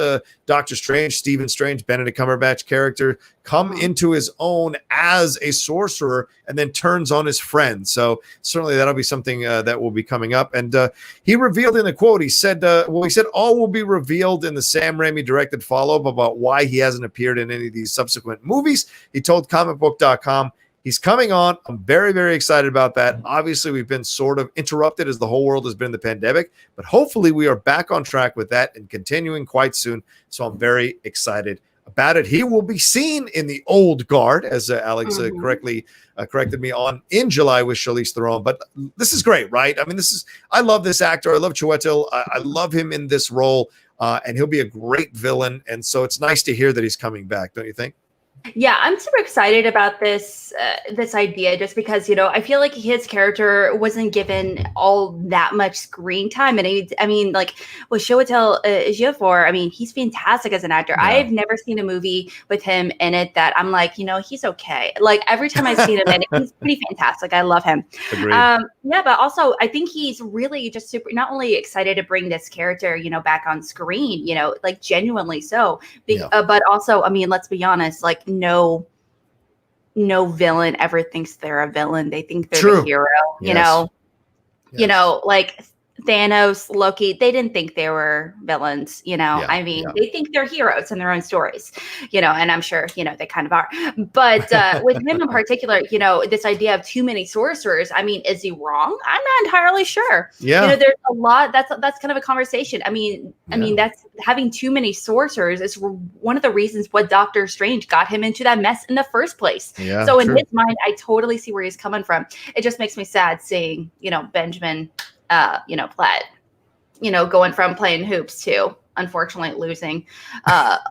Doctor Strange, Stephen Strange, Benedict Cumberbatch character, come into his own as a sorcerer and then turns on his friends. So certainly that'll be something that will be coming up. And he revealed in a quote, he said, all will be revealed in the Sam Raimi directed follow-up about why he hasn't appeared in any of these subsequent movies. He told comicbook.com, he's coming on. I'm very, very excited about that. Obviously, we've been sort of interrupted as the whole world has been in the pandemic, but hopefully we are back on track with that and continuing quite soon. So I'm very excited about it. He will be seen in the old guard, as Alex correctly corrected me on, in July with Charlize Theron. But this is great, right? I mean, I love this actor. I love Chiwetel. I love him in this role, and he'll be a great villain. And so it's nice to hear that he's coming back, don't you think? Yeah, I'm super excited about this idea, just because, I feel like his character wasn't given all that much screen time. And I mean, like with Chiwetel Ejiofor, I mean, he's fantastic as an actor. Yeah. I've never seen a movie with him in it that I'm like, he's okay. Like every time I've seen him in it, he's pretty fantastic. I love him. Yeah, but also I think he's really just super, not only excited to bring this character, back on screen, like genuinely so, but also, I mean, let's be honest, like no villain ever thinks they're a villain. They think they're the hero, like Thanos, Loki, they didn't think they were villains, I mean, they think they're heroes in their own stories, and I'm sure, they kind of are. But with him in particular, this idea of too many sorcerers, I mean, is he wrong? I'm not entirely sure. Yeah. There's a lot, that's kind of a conversation. I mean, that's having too many sorcerers is one of the reasons what Doctor Strange got him into that mess in the first place. Yeah, so in his mind, I totally see where he's coming from. It just makes me sad seeing, Benjamin Platt, going from playing hoops to unfortunately losing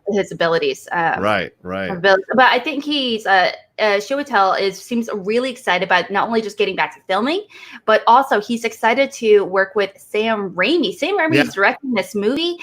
his abilities. Right. But I think he's Chiwetel seems really excited about not only just getting back to filming, but also he's excited to work with Sam Raimi. Sam Raimi is directing this movie.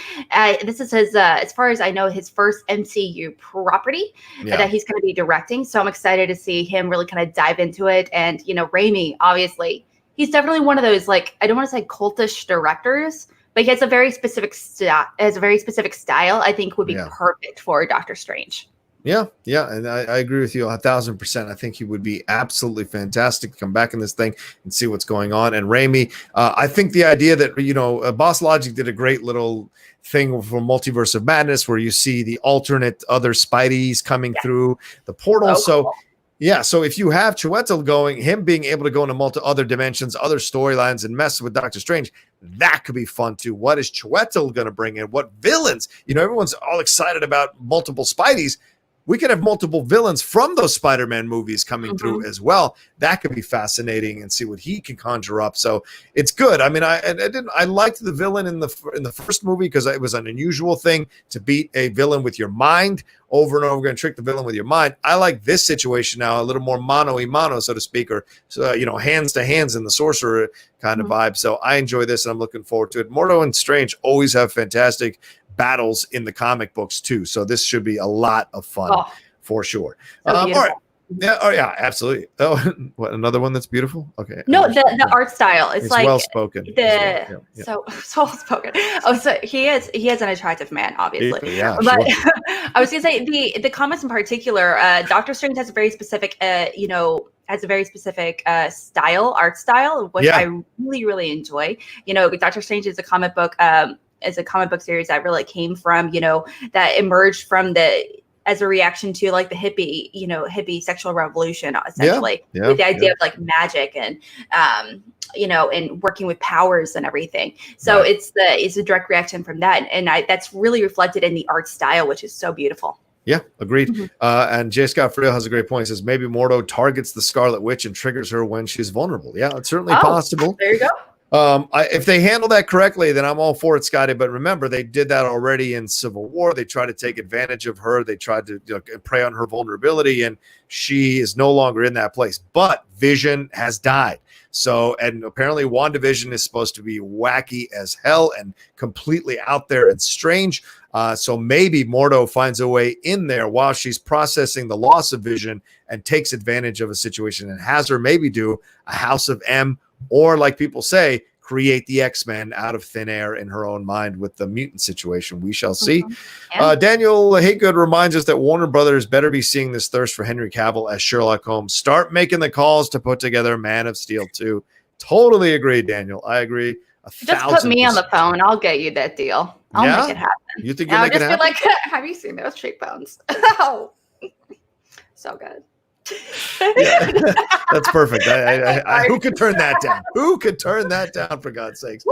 This is his, as far as I know, his first MCU property that he's going to be directing. So I'm excited to see him really kind of dive into it. And Raimi, obviously, he's definitely one of those, like, I don't want to say cultish directors, but he has a very specific style. I think would be perfect for Doctor Strange. Yeah, and I agree with you 1,000%. I think he would be absolutely fantastic to come back in this thing and see what's going on. And Raimi, I think the idea that Boss Logic did a great little thing for Multiverse of Madness, where you see the alternate other Spideys coming through the portal. So yeah, so if you have Chiwetel him being able to go into other dimensions, other storylines, and mess with Doctor Strange, that could be fun too. What is Chiwetel going to bring in? What villains? Everyone's all excited about multiple Spideys. we could have multiple villains from those Spider-Man movies coming through as well. That could be fascinating, and see what he can conjure up. So it's good. I mean, I liked the villain in the first movie because it was an unusual thing to beat a villain with your mind over and over again, trick the villain with your mind. I like this situation now a little more mano-a-mano, so to speak, or hands to hands in the sorcerer kind of vibe. So I enjoy this, and I'm looking forward to it. Mordo and Strange always have fantastic battles in the comic books too, so this should be a lot of fun for sure. All right. Yeah. Oh, yeah. Absolutely. Oh, what, another one that's beautiful? Okay. No, the art style. It's like well spoken. So well spoken. Oh, so he is an attractive man, obviously. Yeah. But I was gonna say the comics in particular. Doctor Strange has a very specific, style, art style, which I really, really enjoy. Doctor Strange is a comic book. Is a comic book series that really came from, that emerged from as a reaction to like the hippie sexual revolution, essentially, with the idea of like magic and, and working with powers and everything. So it's a direct reaction from that. And that's really reflected in the art style, which is so beautiful. Yeah, agreed. And J. Scott Friel has a great point. He says maybe Mordo targets the Scarlet Witch and triggers her when she's vulnerable. Yeah, it's certainly possible. There you go. If they handle that correctly, then I'm all for it, Scotty. But remember, they did that already in Civil War. They tried to take advantage of her. They tried to prey on her vulnerability, and she is no longer in that place. But Vision has died. So, and apparently WandaVision is supposed to be wacky as hell and completely out there and strange. So maybe Mordo finds a way in there while she's processing the loss of Vision and takes advantage of a situation and has her maybe do a House of M, or like people say, create the X-Men out of thin air in her own mind with the mutant situation. We shall see. Daniel Haygood reminds us that Warner Brothers better be seeing this thirst for Henry Cavill as Sherlock Holmes. Start making the calls to put together Man of Steel 2. Totally agree, Daniel. I agree. Just put me on the phone. I'll get you that deal. I'll make it happen. You think you'll make it happen? Like, have you seen those cheekbones? Oh, so good. That's perfect. Who could turn that down? Who could turn that down, for God's sakes?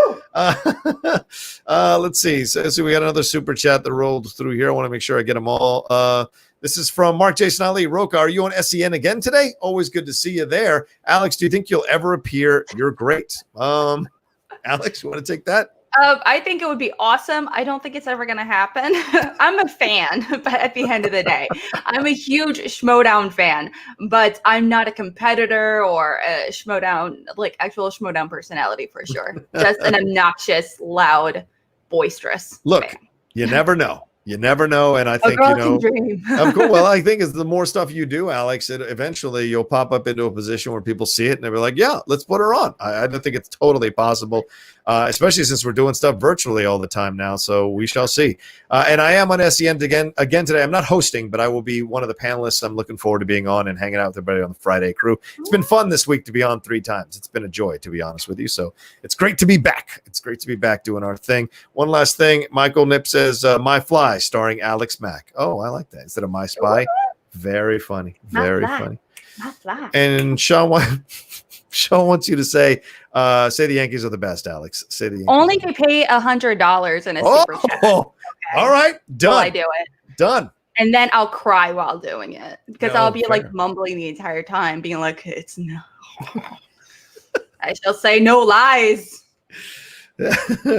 Let's see. So we got another super chat that rolled through here. I want to make sure I get them all. This is from Mark Jason Ali. Rocha, are you on SEN again today? Always good to see you there. Alex, do you think you'll ever appear? You're great. Alex, you want to take that? I think it would be awesome. I don't think it's ever going to happen. I'm a fan, but at the end of the day, I'm a huge Schmodown fan, but I'm not a competitor or a Schmodown, like actual Schmodown personality for sure. Just an obnoxious, loud, boisterous fan. You never know. You never know, and I think well, I think is the more stuff you do, Alex, eventually you'll pop up into a position where people see it and they'll be like, "Yeah, let's put her on." I don't think it's totally possible, especially since we're doing stuff virtually all the time now. So we shall see. And I am on SEN again today. I'm not hosting, but I will be one of the panelists. I'm looking forward to being on and hanging out with everybody on the Friday crew. It's been fun this week to be on 3 times. It's been a joy, to be honest with you. So it's great to be back. It's great to be back doing our thing. One last thing, Michael Nip says, "My Fly," starring Alex Mack. Oh, I like that. Instead of My Spy. Very funny. Very funny. My Fly. And Sean wants you to say the Yankees are the best, Alex. Say the Yankees. Only if you pay $100 in a super chat. Okay. All right. Done. Will I do it? Done. And then I'll cry while doing it because I'll be like mumbling the entire time, being like, "It's no." I shall say no lies.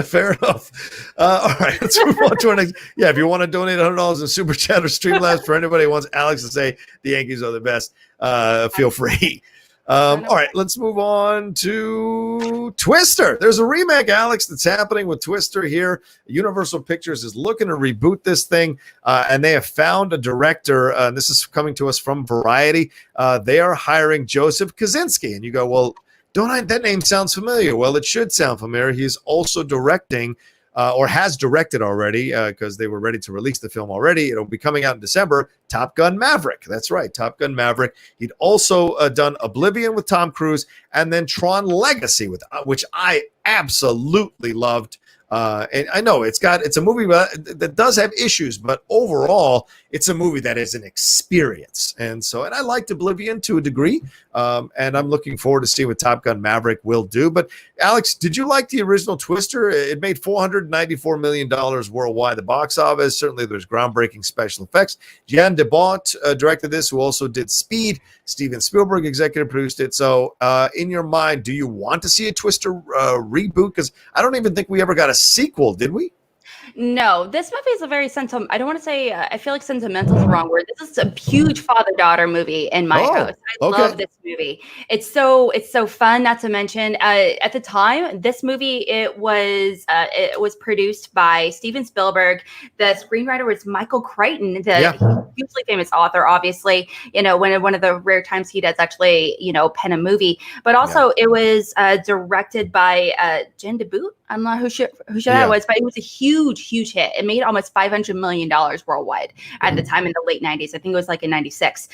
Fair enough. All right, let's move on to our next. Yeah, if you want to donate $100 in Super Chat or Streamlabs for anybody who wants Alex to say the Yankees are the best, feel free. All right, let's move on to Twister. There's a remake, Alex, that's happening with Twister here. Universal Pictures is looking to reboot this thing, and they have found a director. And this is coming to us from Variety. They are hiring Joseph Kosinski, and you go, well, that name sounds familiar. Well, it should sound familiar. He's also directing or has directed already because they were ready to release the film already. It'll be coming out in December. Top Gun Maverick. That's right. Top Gun Maverick. He'd also done Oblivion with Tom Cruise and then Tron Legacy, which I absolutely loved. And I know it's a movie that does have issues, but overall it's a movie that is an experience. And I liked Oblivion to a degree. And I'm looking forward to see what Top Gun Maverick will do. But Alex, did you like the original Twister? It made $494 million worldwide at the box office. Certainly there's groundbreaking special effects. Jan de Bont directed this, who also did Speed. Steven Spielberg executive produced it. So in your mind, do you want to see a Twister reboot? Because I don't even think we ever got a sequel, did we? No, this movie is a very sentimental. I don't want to say. I feel like sentimental is the wrong word. This is a huge father-daughter movie in my house. I love this movie. It's so fun. Not to mention, at the time, this movie it was produced by Steven Spielberg. The screenwriter was Michael Crichton, the hugely famous author. Obviously, one of the rare times he does actually pen a movie. But also, it was directed by Jen DeBoot. I'm not who that was, but it was a huge hit. It made almost $500 million worldwide at the time in the late 90s. I think it was like in 96.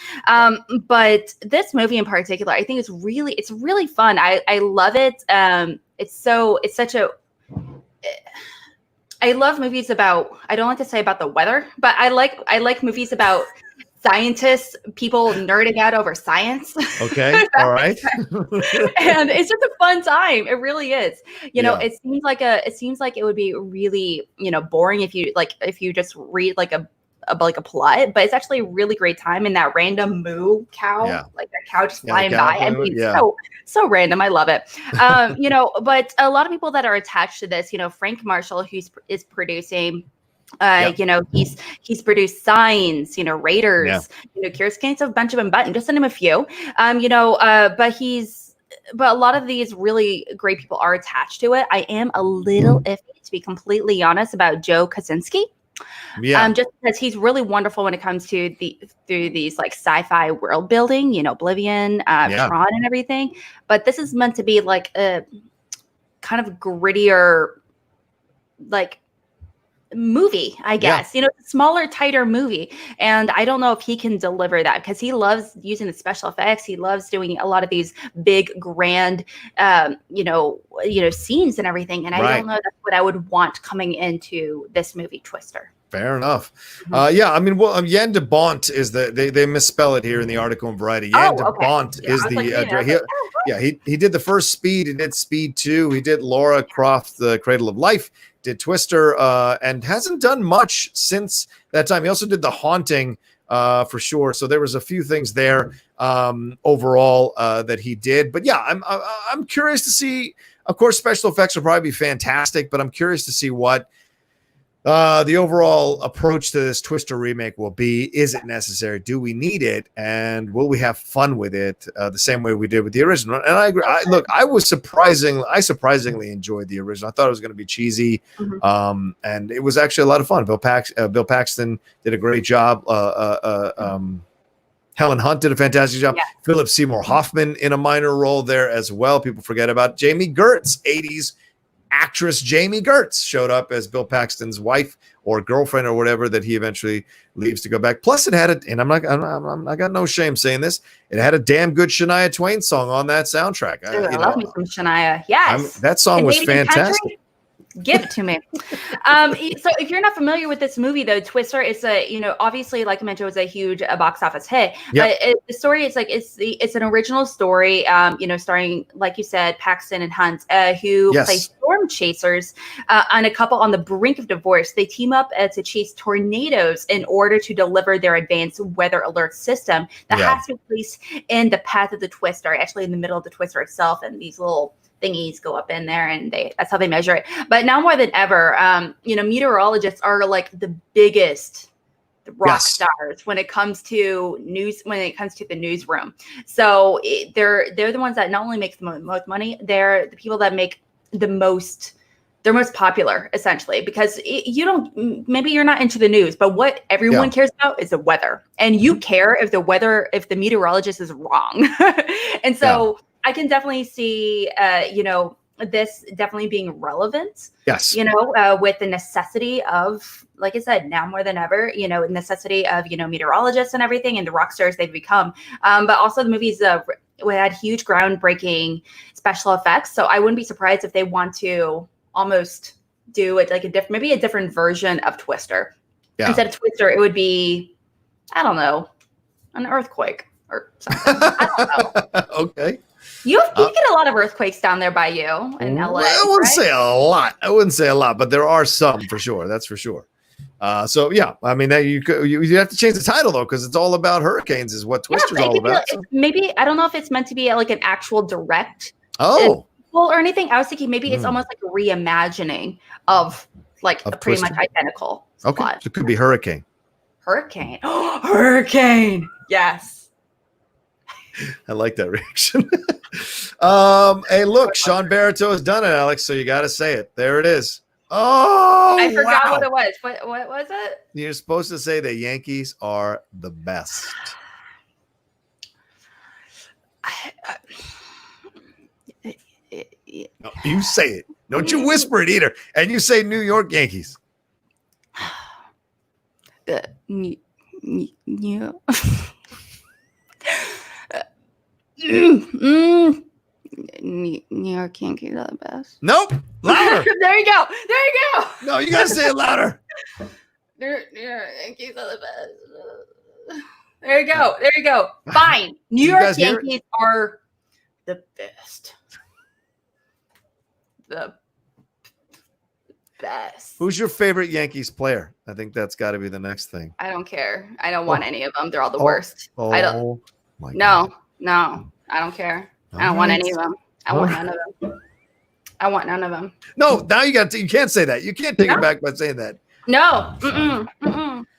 But this movie in particular, I think it's really fun. I love it. I love movies about, I don't like to say about the weather, but I like movies about scientists, people nerding out over science. Okay. All right. And it's just a fun time. It really is. It seems like it would be really, boring if you just read like a plot, but it's actually a really great time in that random moo cow, like that cow just flying by. I mean, so random. I love it. But a lot of people that are attached to this, Frank Marshall, is producing. He's produced Signs, Raiders, Curious Case of Benjamin Button, just to name a few. But a lot of these really great people are attached to it. I am a little iffy, to be completely honest, about Joe Kosinski. Just because he's really wonderful when it comes to these like sci-fi world building, Oblivion, Tron, and everything. But this is meant to be like a kind of grittier, like movie, I guess. It's a smaller, tighter movie, and I don't know if he can deliver that because he loves using the special effects. He loves doing a lot of these big, grand, scenes and everything. And I don't know that's what I would want coming into this movie, Twister. Fair enough. Jan de Bont is they misspell it here in the article in Variety. Jan de Bont is he did the first Speed. He did Speed 2. He did Laura Croft, The Cradle of Life. Did Twister, and hasn't done much since that time. He also did The Haunting, for sure. So there was a few things there overall that he did. But I'm curious to see. Of course, special effects will probably be fantastic, but I'm curious to see what the overall approach to this Twister remake will be. Is it necessary? Do we need it? And will we have fun with it the same way we did with the original? And I agree. I surprisingly enjoyed the original. I thought it was going to be cheesy, and it was actually a lot of fun. Bill Paxton did a great job. Helen Hunt did a fantastic job. Yeah. Philip Seymour Hoffman in a minor role there as well. People forget about Jamie Gertz, 80s actress Jamie Gertz showed up as Bill Paxton's wife or girlfriend or whatever that he eventually leaves to go back. Plus it had and I got no shame saying this, it had a damn good Shania Twain song on that soundtrack. I love me some Shania. Yes. That song was fantastic. Give it to me. So if you're not familiar with this movie, though, Twister is obviously, like I mentioned, it was a huge box office hit. Yep. But the story is it's an original story, starring, like you said, Paxton and Hunt, who play storm chasers, and a couple on the brink of divorce. They team up to chase tornadoes in order to deliver their advanced weather alert system that has to be placed in the path of the Twister, actually in the middle of the Twister itself, and these little thingies go up in there, and that's how they measure it. But now more than ever, meteorologists are like the biggest rock stars when it comes to news, when it comes to the newsroom. So they're the ones that not only make the most money, they're the people that make the most. They're most popular, essentially, because maybe you're not into the news, but what everyone cares about is the weather, and you care if the meteorologist is wrong. And so I can definitely see, this definitely being relevant. Yes. With the necessity of, like I said, now more than ever, necessity of, meteorologists and everything, and the rock stars they've become. But also the movies had huge groundbreaking special effects. So I wouldn't be surprised if they want to almost do it like maybe a different version of Twister. Yeah. Instead of Twister, it would be I don't know, an earthquake or something. I don't know. Okay. You get a lot of earthquakes down there by you in LA. I wouldn't say a lot. But there are some for sure. That's for sure. So yeah, I mean, you have to change the title though, because it's all about hurricanes, is what Twister's all about. Maybe I don't know if it's meant to be like an actual direct or anything. I was thinking maybe it's almost like a reimagining of like a pretty much identical. Okay, plot. So it could be hurricane. Hurricane. Hurricane. Yes. I like that reaction. Hey, look, Sean Barreto has done it, Alex. So you got to say it. There it is. Oh, I forgot what it was. What was it? You're supposed to say the Yankees are the best. No, you say it. Don't you whisper it either. And you say New York Yankees. New York Yankees are the best. Nope. Louder. There you go. No, you gotta say it louder. New York Yankees are the best. There you go. Fine. New York Yankees are the best. The best. Who's your favorite Yankees player? I think that's got to be the next thing. I don't care. I don't want any of them. They're all the worst. I don't. No, I don't care. I don't want any of them. I want none of them. No, now you can't say that. You can't take it back by saying that. No.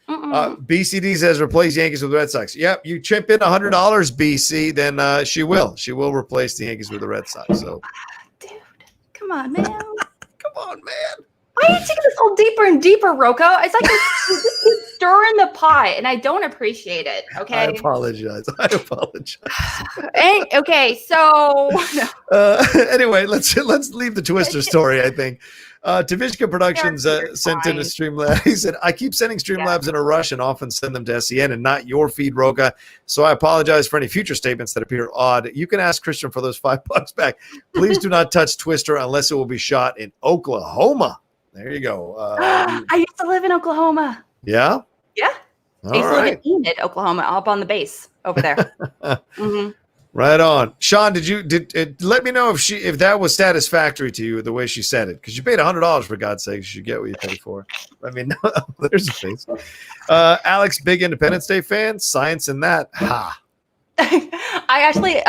BCD says replace Yankees with Red Sox. Yep, you chip in $100, BC, then she will. She will replace the Yankees with the Red Sox. So, dude, come on, man. Why are you taking this all deeper and deeper, Rocha? It's like you're stirring the pot, and I don't appreciate it. Okay. I apologize. Okay, so anyway, let's leave the Twister story. I think Tavishka Productions sent in a Streamlabs. He said, "I keep sending Streamlabs in a rush and often send them to SEN and not your feed, Rocha. So I apologize for any future statements that appear odd. You can ask Christian for those $5 back. Please do not touch Twister unless it will be shot in Oklahoma." There you go. I used to live in Oklahoma. Yeah? Yeah. I used to live in Enid, Oklahoma, up on the base over there. Mm-hmm. Right on. Sean, did let me know if that was satisfactory to you the way she said it, because you paid $100 for God's sake. You should get what you paid for. I mean, there's a face. Alex, big Independence Day fan. Science in that. Ha. I actually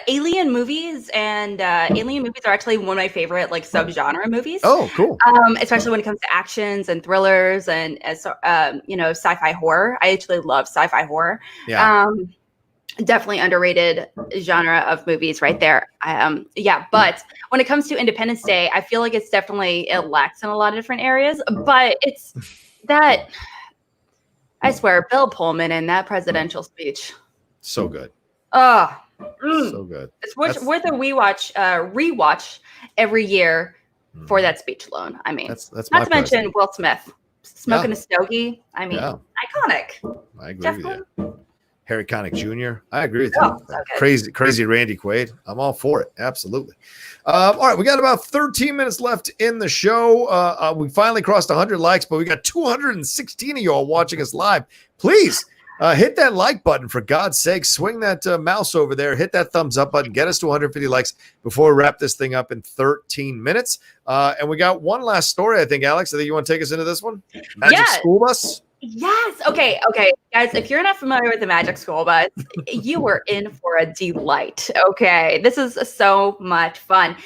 alien movies are actually one of my favorite like subgenre movies. Oh, cool. Especially when it comes to actions and thrillers and sci-fi horror. I actually love sci-fi horror. Yeah. Definitely underrated genre of movies right there. But when it comes to Independence Day, I feel like it lacks in a lot of different areas, but it's that, I swear, Bill Pullman in that presidential speech. So good. So good. It's worth a rewatch every year for that speech alone. I mean, that's not to mention Will Smith smoking a stogie. I mean, iconic. I agree with you. Harry Connick Jr. I agree with you. Okay. Crazy Randy Quaid. I'm all for it. Absolutely. All right, we got about 13 minutes left in the show. We finally crossed 100 likes, but we got 216 of y'all watching us live. Please hit that like button, for God's sake. Swing that mouse over there. Hit that thumbs up button. Get us to 150 likes before we wrap this thing up in 13 minutes. And we got one last story, I think, Alex. I think you want to take us into this one? Magic School Bus? Yes. Okay. Guys, if you're not familiar with the Magic School Bus, you were in for a delight. Okay. This is so much fun.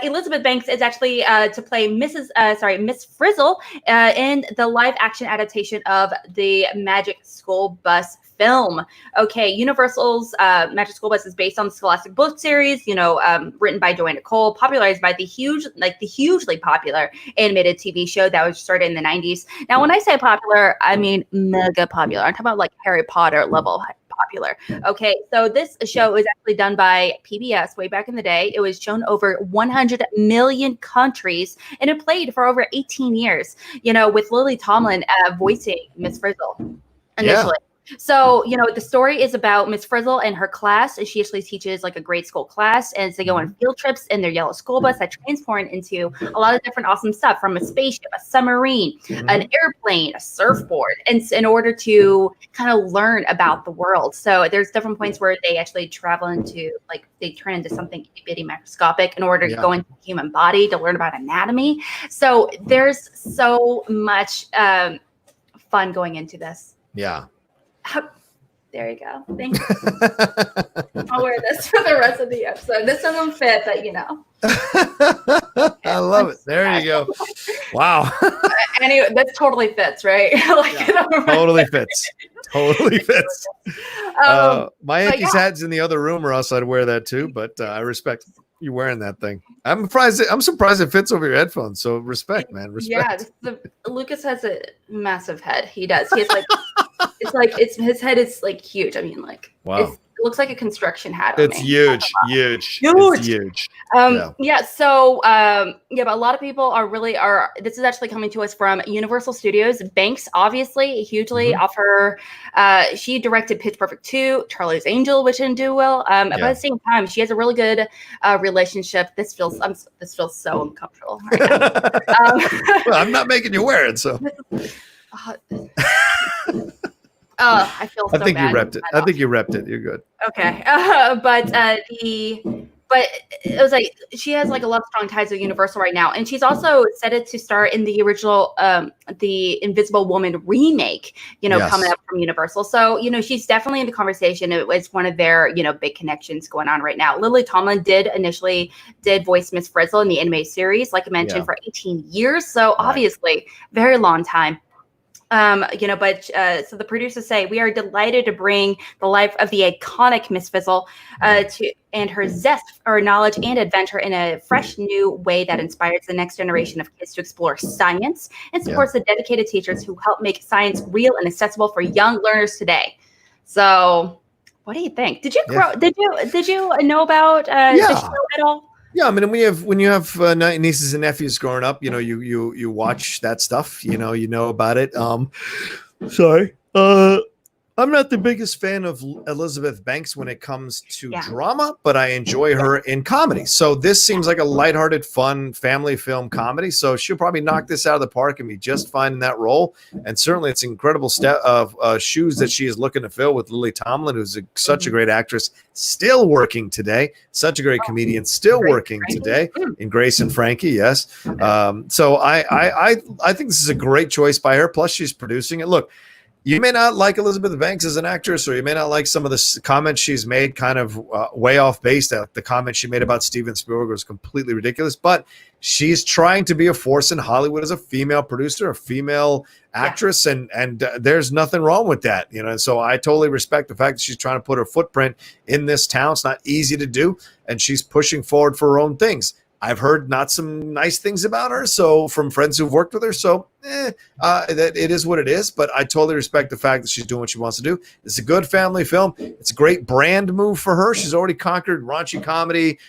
Elizabeth Banks is actually to play Miss Frizzle in the live action adaptation of the Magic School Bus film. Okay, Universal's Magic School Bus is based on the Scholastic book series, written by Joanna Cole, popularized by the hugely popular animated TV show that was started in the 90s. Now, when I say popular, I mean mega popular. I'm talking about like Harry Potter level popular. Okay, so this show is actually done by PBS way back in the day. It was shown over 100 million countries, and it played for over 18 years, with Lily Tomlin voicing Miss Frizzle initially. So, the story is about Miss Frizzle and her class, and she actually teaches like a grade school class, and they go on field trips in their yellow school bus that transport into a lot of different awesome stuff, from a spaceship, a submarine, an airplane, a surfboard, and in order to kind of learn about the world. So there's different points where they actually travel into, like, they turn into something itty-bitty microscopic in order to go into the human body to learn about anatomy. So there's so much fun going into this. Yeah. There you go. Thank you. I'll wear this for the rest of the episode. This doesn't fit, but I love it. There you go. Wow. Anyway, that totally fits, right? Totally fits. Totally fits. My Yankees hat's in the other room, or else I'd wear that too. But I respect you wearing that thing. I'm surprised it fits over your headphones. So respect, man. Respect. Yeah, Lucas has a massive head. He does. He has his head is like huge. I mean, like, wow. It looks like a construction hat. It's huge. It's huge. But a lot of people are this is actually coming to us from Universal Studios. Banks obviously hugely offer, she directed Pitch Perfect 2, Charlie's Angel, which didn't do well. But at the same time, she has a really good relationship. This feels so uncomfortable right now. Well, I'm not making you wear it, so I feel so I think bad. you repped it. I think you repped it. You're good. Okay. But it was like, she has like a lot of strong ties with Universal right now. And she's also set it to star in the original, the Invisible Woman remake, coming up from Universal. So, she's definitely in the conversation. It's one of their, big connections going on right now. Lily Tomlin did voice Miss Frizzle in the anime series, like I mentioned, for 18 years. So obviously very long time. So the producers say, we are delighted to bring the life of the iconic Miss Frizzle and her zest for knowledge and adventure in a fresh new way that inspires the next generation of kids to explore science and supports the dedicated teachers who help make science real and accessible for young learners today. So what do you think? Did you know about the show at all? Yeah, I mean, when you have nieces and nephews growing up, you watch that stuff, you know about it. Sorry, I'm not the biggest fan of Elizabeth Banks when it comes to drama, but I enjoy her in comedy. So this seems like a lighthearted, fun family film comedy. So she'll probably knock this out of the park and be just fine in that role. And certainly it's an incredible step of shoes that she is looking to fill with Lily Tomlin, who's such a great actress, still working today. Such a great comedian, still working today in Grace and Frankie. Yes. So I think this is a great choice by her. Plus she's producing it. Look, you may not like Elizabeth Banks as an actress, or you may not like some of the comments she's made, kind of way off base. That the comment she made about Steven Spielberg was completely ridiculous, but she's trying to be a force in Hollywood as a female producer, a female actress, and there's nothing wrong with that, And so I totally respect the fact that she's trying to put her footprint in this town. It's not easy to do, and she's pushing forward for her own things. I've heard not some nice things about her, so from friends who've worked with her. So that it is what it is. But I totally respect the fact that she's doing what she wants to do. It's a good family film. It's a great brand move for her. She's already conquered raunchy comedy,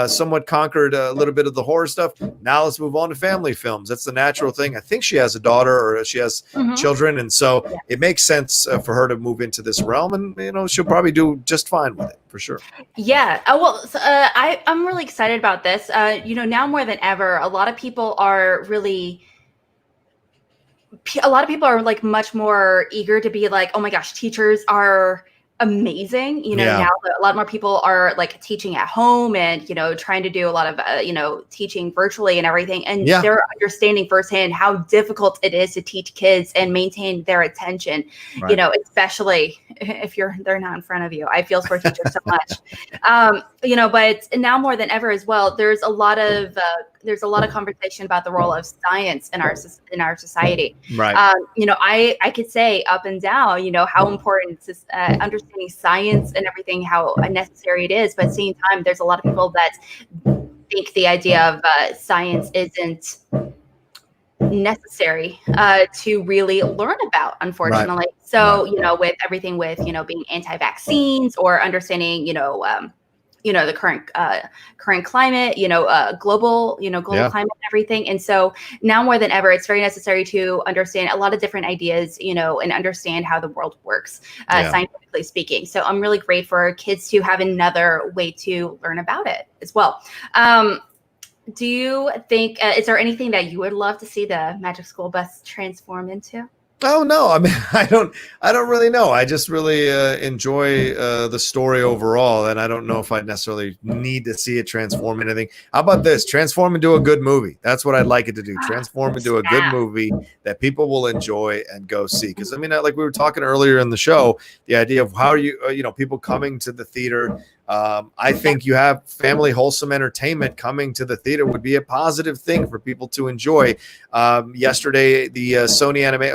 somewhat conquered a little bit of the horror stuff. Now let's move on to family films. That's the natural thing. I think she has a daughter, or she has children, and so it makes sense for her to move into this realm. And she'll probably do just fine with it for sure. Yeah. I'm really excited about this. Now more than ever, a lot of people are like much more eager to be like, oh my gosh, teachers are amazing. Now a lot more people are like teaching at home and, trying to do a lot of, teaching virtually and everything. And they're understanding firsthand how difficult it is to teach kids and maintain their attention, especially if they're not in front of you. I feel for teachers so much, but now more than ever as well, there's a lot of conversation about the role of science in our society. Right. I could say up and down, how important it's understanding science and everything, how necessary it is. But at the same time, there's a lot of people that think the idea of science isn't necessary to really learn about, unfortunately. Right. So, with everything with, being anti-vaccines or understanding, the current climate, global climate and everything. And so now more than ever, it's very necessary to understand a lot of different ideas, and understand how the world works, scientifically speaking. So I'm really great for kids to have another way to learn about it as well. Do you think, is there anything that you would love to see the Magic School Bus transform into? Oh no, I mean, I don't really know. I just really enjoy the story overall, and I don't know if I necessarily need to see it transform anything. How about this? Transform into a good movie. That's what I'd like it to do. Transform into a good movie that people will enjoy and go see. Because I mean, like we were talking earlier in the show, the idea of how people coming to the theater. I think you have family wholesome entertainment coming to the theater would be a positive thing for people to enjoy. Yesterday, the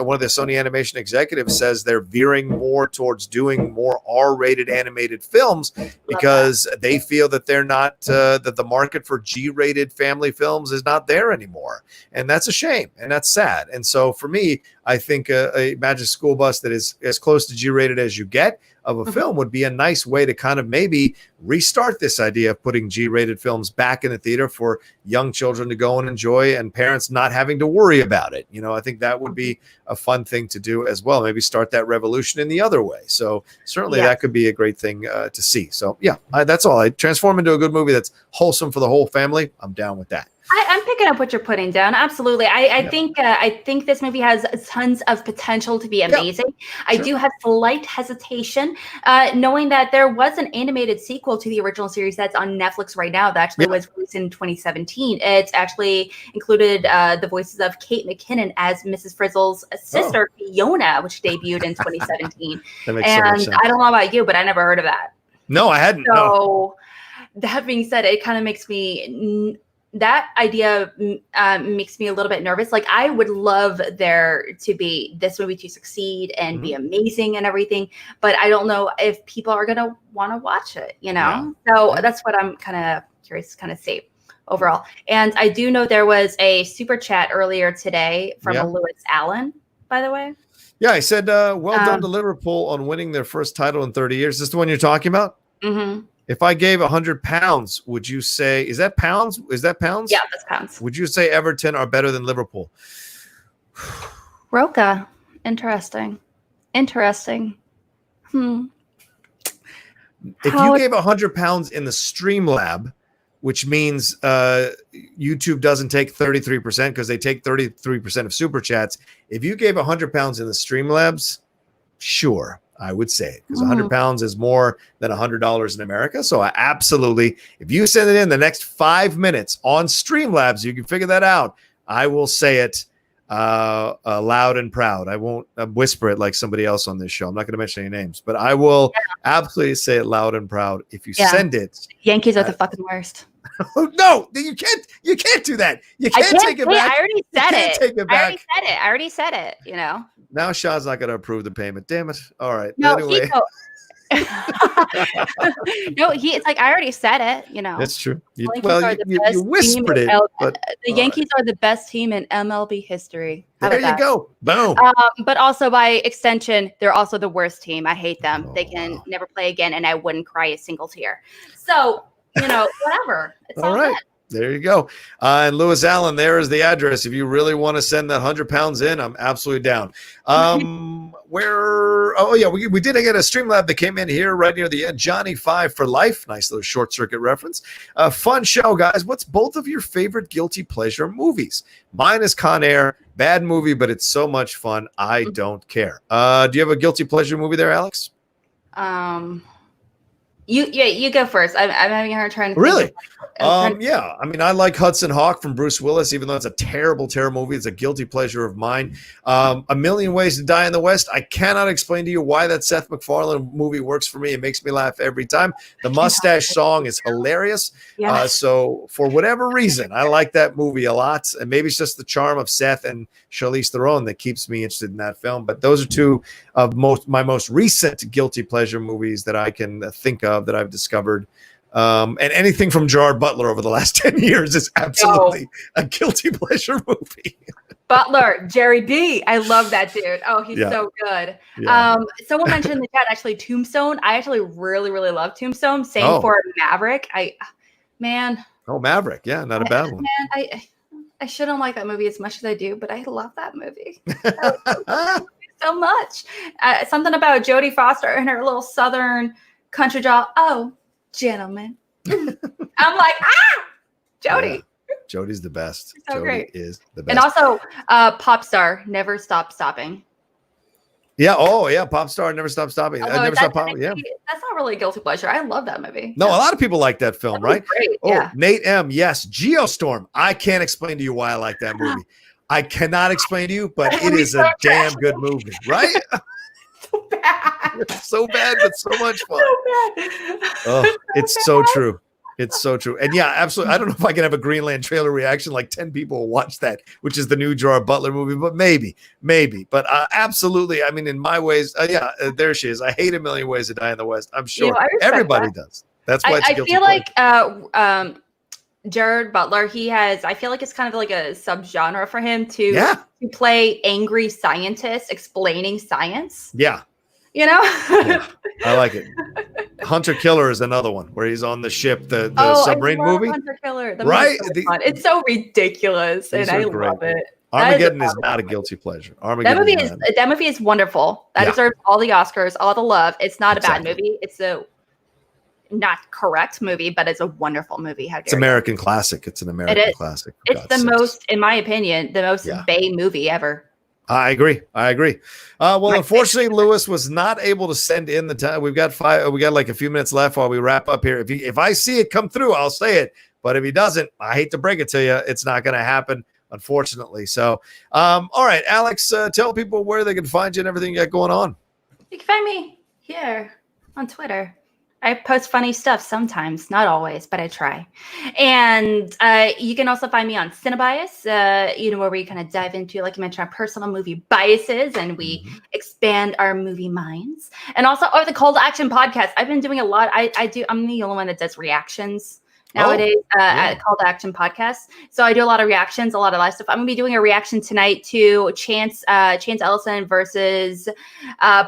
one of the Sony Animation executives says they're veering more towards doing more R-rated animated films because they feel that they're not that the market for G-rated family films is not there anymore, and that's a shame and that's sad. And so for me, I think a Magic School Bus that is as close to G-rated as you get of a film would be a nice way to kind of maybe restart this idea of putting G-rated films back in the theater for young children to go and enjoy, and parents not having to worry about it. I think that would be a fun thing to do as well. Maybe start that revolution in the other way. So certainly that could be a great thing to see. So that's all. I transform into a good movie that's wholesome for the whole family. I'm down with that. I'm picking up what you're putting down. Absolutely. I think this movie has tons of potential to be amazing. I do have slight hesitation, knowing that there was an animated sequel to the original series that's on Netflix right now that actually was released in 2017. It's actually included the voices of Kate McKinnon as Mrs. Frizzle's sister, Fiona, which debuted in 2017. That makes so much sense. I don't know about you, but I never heard of that. No, I hadn't. So that being said, it kind of makes me... that idea makes me a little bit nervous. Like, I would love there to be this movie to succeed and be amazing and everything, but I don't know if people are going to want to watch it, So that's what I'm kind of curious to kind of see overall. And I do know there was a super chat earlier today from Lewis Allen, by the way. Yeah, I said, well done to Liverpool on winning their first title in 30 years. Is this the one you're talking about? Mm-hmm. If I gave £100, would you say, is that pounds? Is that pounds? Yeah, that's pounds. Would you say Everton are better than Liverpool? Rocha. Interesting. If you gave £100 in the Streamlab, which means YouTube doesn't take 33% because they take 33% of super chats. If you gave £100 in the Streamlabs, sure, I would say it, because £100 is more than $100 in America. So I absolutely, if you send it in the next 5 minutes on Streamlabs, you can figure that out. I will say it loud and proud. I won't whisper it like somebody else on this show. I'm not going to mention any names, but I will absolutely say it loud and proud. If you send it, Yankees are the fucking worst. No, you can't do that. You can't take it back. I already said it. Take it back. I already said it. Now Shah's not going to approve the payment. Damn it. All right. No, anyway. It's like, I already said it, That's true. You whispered it. But the Yankees are the best team in MLB history. There you go. Boom. But also by extension, they're also the worst team. I hate them. They can never play again, and I wouldn't cry a single tear. So, whatever. It's all right. Good. There you go. And Lewis Allen, there is the address. If you really want to send that £100 in, I'm absolutely down. We did get a Streamlab that came in here right near the end. Johnny 5 for life. Nice little short circuit reference. Fun show, guys. What's both of your favorite guilty pleasure movies? Mine is Con Air. Bad movie, but it's so much fun. I don't care. Do you have a guilty pleasure movie there, Alex? You go first. I'm having a hard time. Really? I mean, I like Hudson Hawk from Bruce Willis, even though it's a terrible, terrible movie. It's a guilty pleasure of mine. A Million Ways to Die in the West. I cannot explain to you why that Seth MacFarlane movie works for me. It makes me laugh every time. The Mustache song is hilarious. So for whatever reason, I like that movie a lot. And maybe it's just the charm of Seth and Charlize Theron that keeps me interested in that film. But those are two of my most recent guilty pleasure movies that I can think of that I've discovered And anything from Gerard Butler over the last 10 years is absolutely a guilty pleasure movie. Butler, Jerry B. I love that dude. Oh, he's so good. Yeah. Someone mentioned in the chat actually Tombstone. I actually really, really love Tombstone. Same for Maverick. Oh, Maverick. Yeah, not a bad one. Man, I shouldn't like that movie as much as I do, but I love that movie so much. Something about Jodie Foster and her little southern country drawl. Oh, gentlemen. I'm like, Jodie. Yeah. Jodie's the best. So Jodie great. is the best. And also, Pop Star, Never Stop Stopping. Yeah. Oh, yeah. Pop Star, Never Stop Stopping. Never Stop Popping. Yeah. That's not really a guilty pleasure. I love that movie. No, a lot of people like that film, right? Great. Oh, yeah. Nate M. Yes. Geostorm. I can't explain to you why I like that movie. I cannot explain to you, but it is a damn good movie, right? So bad. So bad, but so much fun. So bad. Oh, it's so true. It's so true. And yeah, absolutely. I don't know if I can have a Greenland trailer reaction. Like 10 people will watch that, which is the new Gerard Butler movie, but maybe. But absolutely. I mean, in my ways, there she is. I hate A Million Ways to Die in the West. I'm sure everybody does. That's why it's I feel like Gerard Butler, I feel like it's kind of like a subgenre for him to play angry scientists explaining science. Yeah. You know? Yeah, I like it. Hunter Killer is another one where he's on the ship, the submarine movie. Hunter Killer. Right? It's so ridiculous, and I love it. Armageddon is not a guilty pleasure. That movie is wonderful. That deserves all the Oscars, all the love. It's not a bad movie. It's a not correct movie, but it's a wonderful movie. It's American classic. It's an American classic. It's the most, in my opinion, the most Bay movie ever. I agree. Unfortunately, Lewis was not able to send in the time. We've got like a few minutes left while we wrap up here. If I see it come through, I'll say it. But if he doesn't, I hate to break it to you, it's not going to happen, unfortunately. So, all right, Alex, tell people where they can find you and everything you got going on. You can find me here on Twitter. I post funny stuff sometimes, not always, but I try. And you can also find me on Cinebias, where we kind of dive into, like you mentioned, our personal movie biases and we expand our movie minds. And also, the Call to Action podcast. I've been doing a lot. I'm the only one that does reactions nowadays at Call to Action podcast. So I do a lot of reactions, a lot of live stuff. I'm gonna be doing a reaction tonight to Chance Ellison versus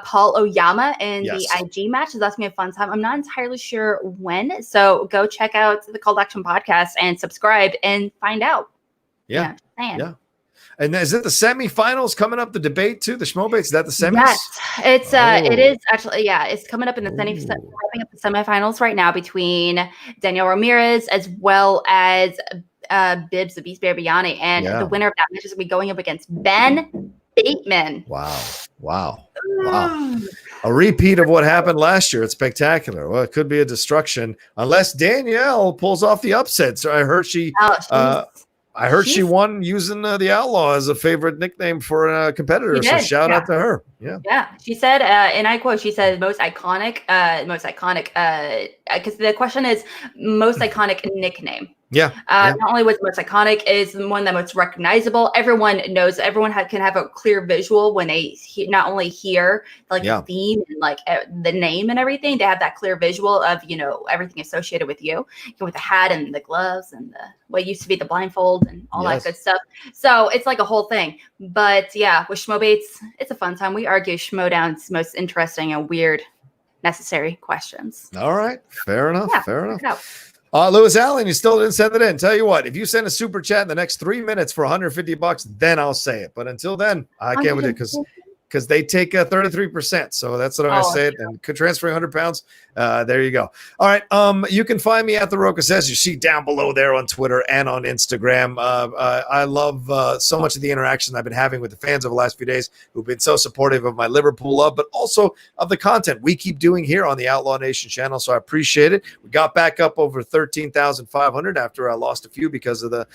Paul Oyama in the IG match. So that's gonna be a fun time. I'm not entirely sure when, so go check out the Call to Action podcast and subscribe and find out. Yeah. And is it the semifinals coming up? The debate too, the Schmobates? Is that the semis? Yes, it is actually. Yeah, it's coming up in the wrapping up the semifinals right now between Daniel Ramirez as well as Bibbs the Beast Barbiani, and the winner of that match is going to be going up against Ben Bateman. Wow! A repeat of what happened last year. It's spectacular. Well, it could be a destruction unless Danielle pulls off the upset. So I heard she won using the Outlaw as a favorite nickname for a competitor. So shout out to her. Yeah. She said, and I quote, she said, most iconic, because the question is most iconic nickname. Not only was most iconic, is the one that most recognizable. Everyone knows. Everyone can have a clear visual when they not only hear the theme and like the name and everything. They have that clear visual of everything associated with you, with the hat and the gloves and what used to be the blindfold and all that good stuff. So it's like a whole thing. But with Schmobates, it's a fun time. We argue Schmodown's most interesting and weird, necessary questions. All right, fair enough. Lewis Allen, you still didn't send it in. Tell you what, if you send a super chat in the next 3 minutes for $150, then I'll say it. But until then, I can't with it because they take 33%. So that's what I say it. And could transfer 100 pounds. There you go. All right. You can find me at the Rocha Says. You see down below there on Twitter and on Instagram. I love so much of the interaction I've been having with the fans over the last few days who've been so supportive of my Liverpool love, but also of the content we keep doing here on the Outlaw Nation channel. So I appreciate it. We got back up over 13,500 after I lost a few because of the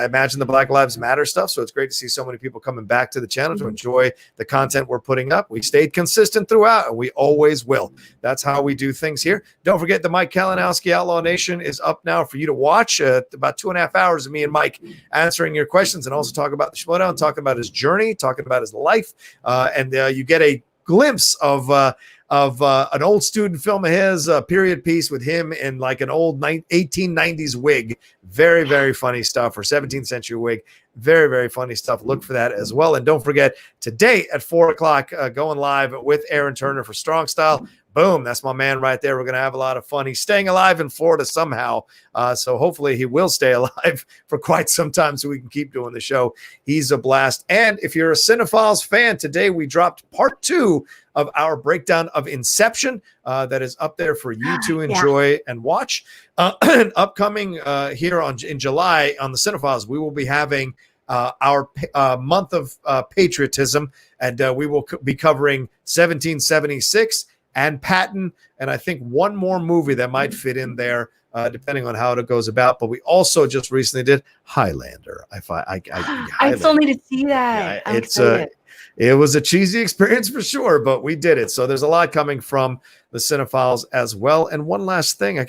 Imagine the Black Lives Matter stuff. So it's great to see so many people coming back to the channel to enjoy the content we're putting up. We stayed consistent throughout, and we always will. That's how we do things here. Don't forget the Mike Kalinowski Outlaw Nation is up now for you to watch. About 2.5 hours of me and Mike answering your questions and also talking about the Schmodown, talking about his journey, talking about his life. And you get a glimpse of of an old student film of his, a period piece with him in like an old 1890s wig. Very, very funny stuff, or 17th century wig. Very, very funny stuff. Look for that as well. And don't forget, today at 4 o'clock, going live with Aaron Turner for Strong Style. Boom, that's my man right there. We're going to have a lot of fun. He's staying alive in Florida somehow. So hopefully he will stay alive for quite some time so we can keep doing the show. He's a blast. And if you're a Cinephiles fan, today we dropped part 2 of our breakdown of Inception that is up there for you to enjoy and watch. Upcoming here in July on the Cinephiles, we will be having our month of patriotism, and we will be covering 1776 and Patton, and I think one more movie that might fit in there, depending on how it goes about. But we also just recently did Highlander. I still need to see that. Yeah, it was a cheesy experience for sure, but we did it. So there's a lot coming from the Cinephiles as well. And one last thing,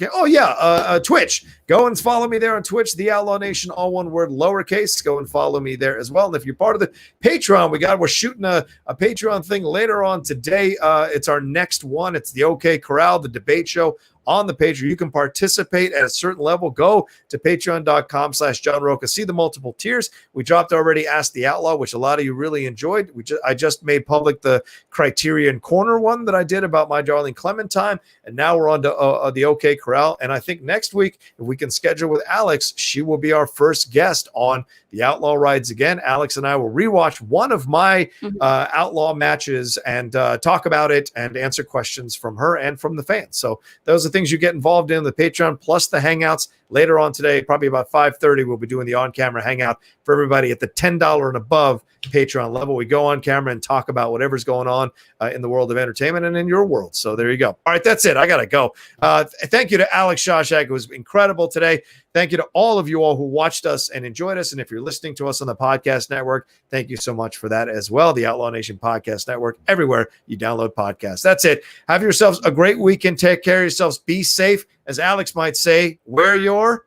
Twitch. Go and follow me there on Twitch, The Outlaw Nation, all one word, lowercase. Go and follow me there as well. And if you're part of the Patreon, we're shooting a Patreon thing later on today. It's our next one. It's the OK Corral, the debate show on the Patreon. You can participate at a certain level. Go to patreon.com/John Rocha. See the multiple tiers. We dropped already Ask the Outlaw, which a lot of you really enjoyed. I just made public the Criterion Corner one that I did about My Darling Clementine. And now we're on to the OK Corral. And I think next week, if we can schedule with Alex, she will be our first guest on The Outlaw Rides Again. Alex and I will rewatch one of my Outlaw matches and talk about it and answer questions from her and from the fans. So those are things you get involved in the Patreon, plus the Hangouts. Later on today, probably about 5:30, we'll be doing the on-camera Hangout for everybody at the $10 and above Patreon level. We go on camera and talk about whatever's going on in the world of entertainment and in your world. So there you go. All right, that's it. I got to go. Thank you to Alex Shashek. It was incredible today. Thank you to all of you all who watched us and enjoyed us. And if you're listening to us on the podcast network, thank you so much for that as well. The Outlaw Nation Podcast Network, everywhere you download podcasts. That's it. Have yourselves a great weekend. Take care of yourselves. Be safe. As Alex might say, wear your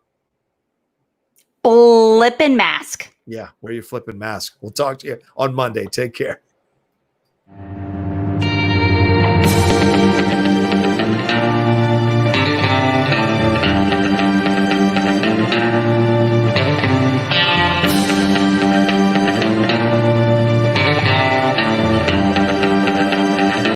flippin' mask. Yeah, wear your flippin' mask. We'll talk to you on Monday. Take care.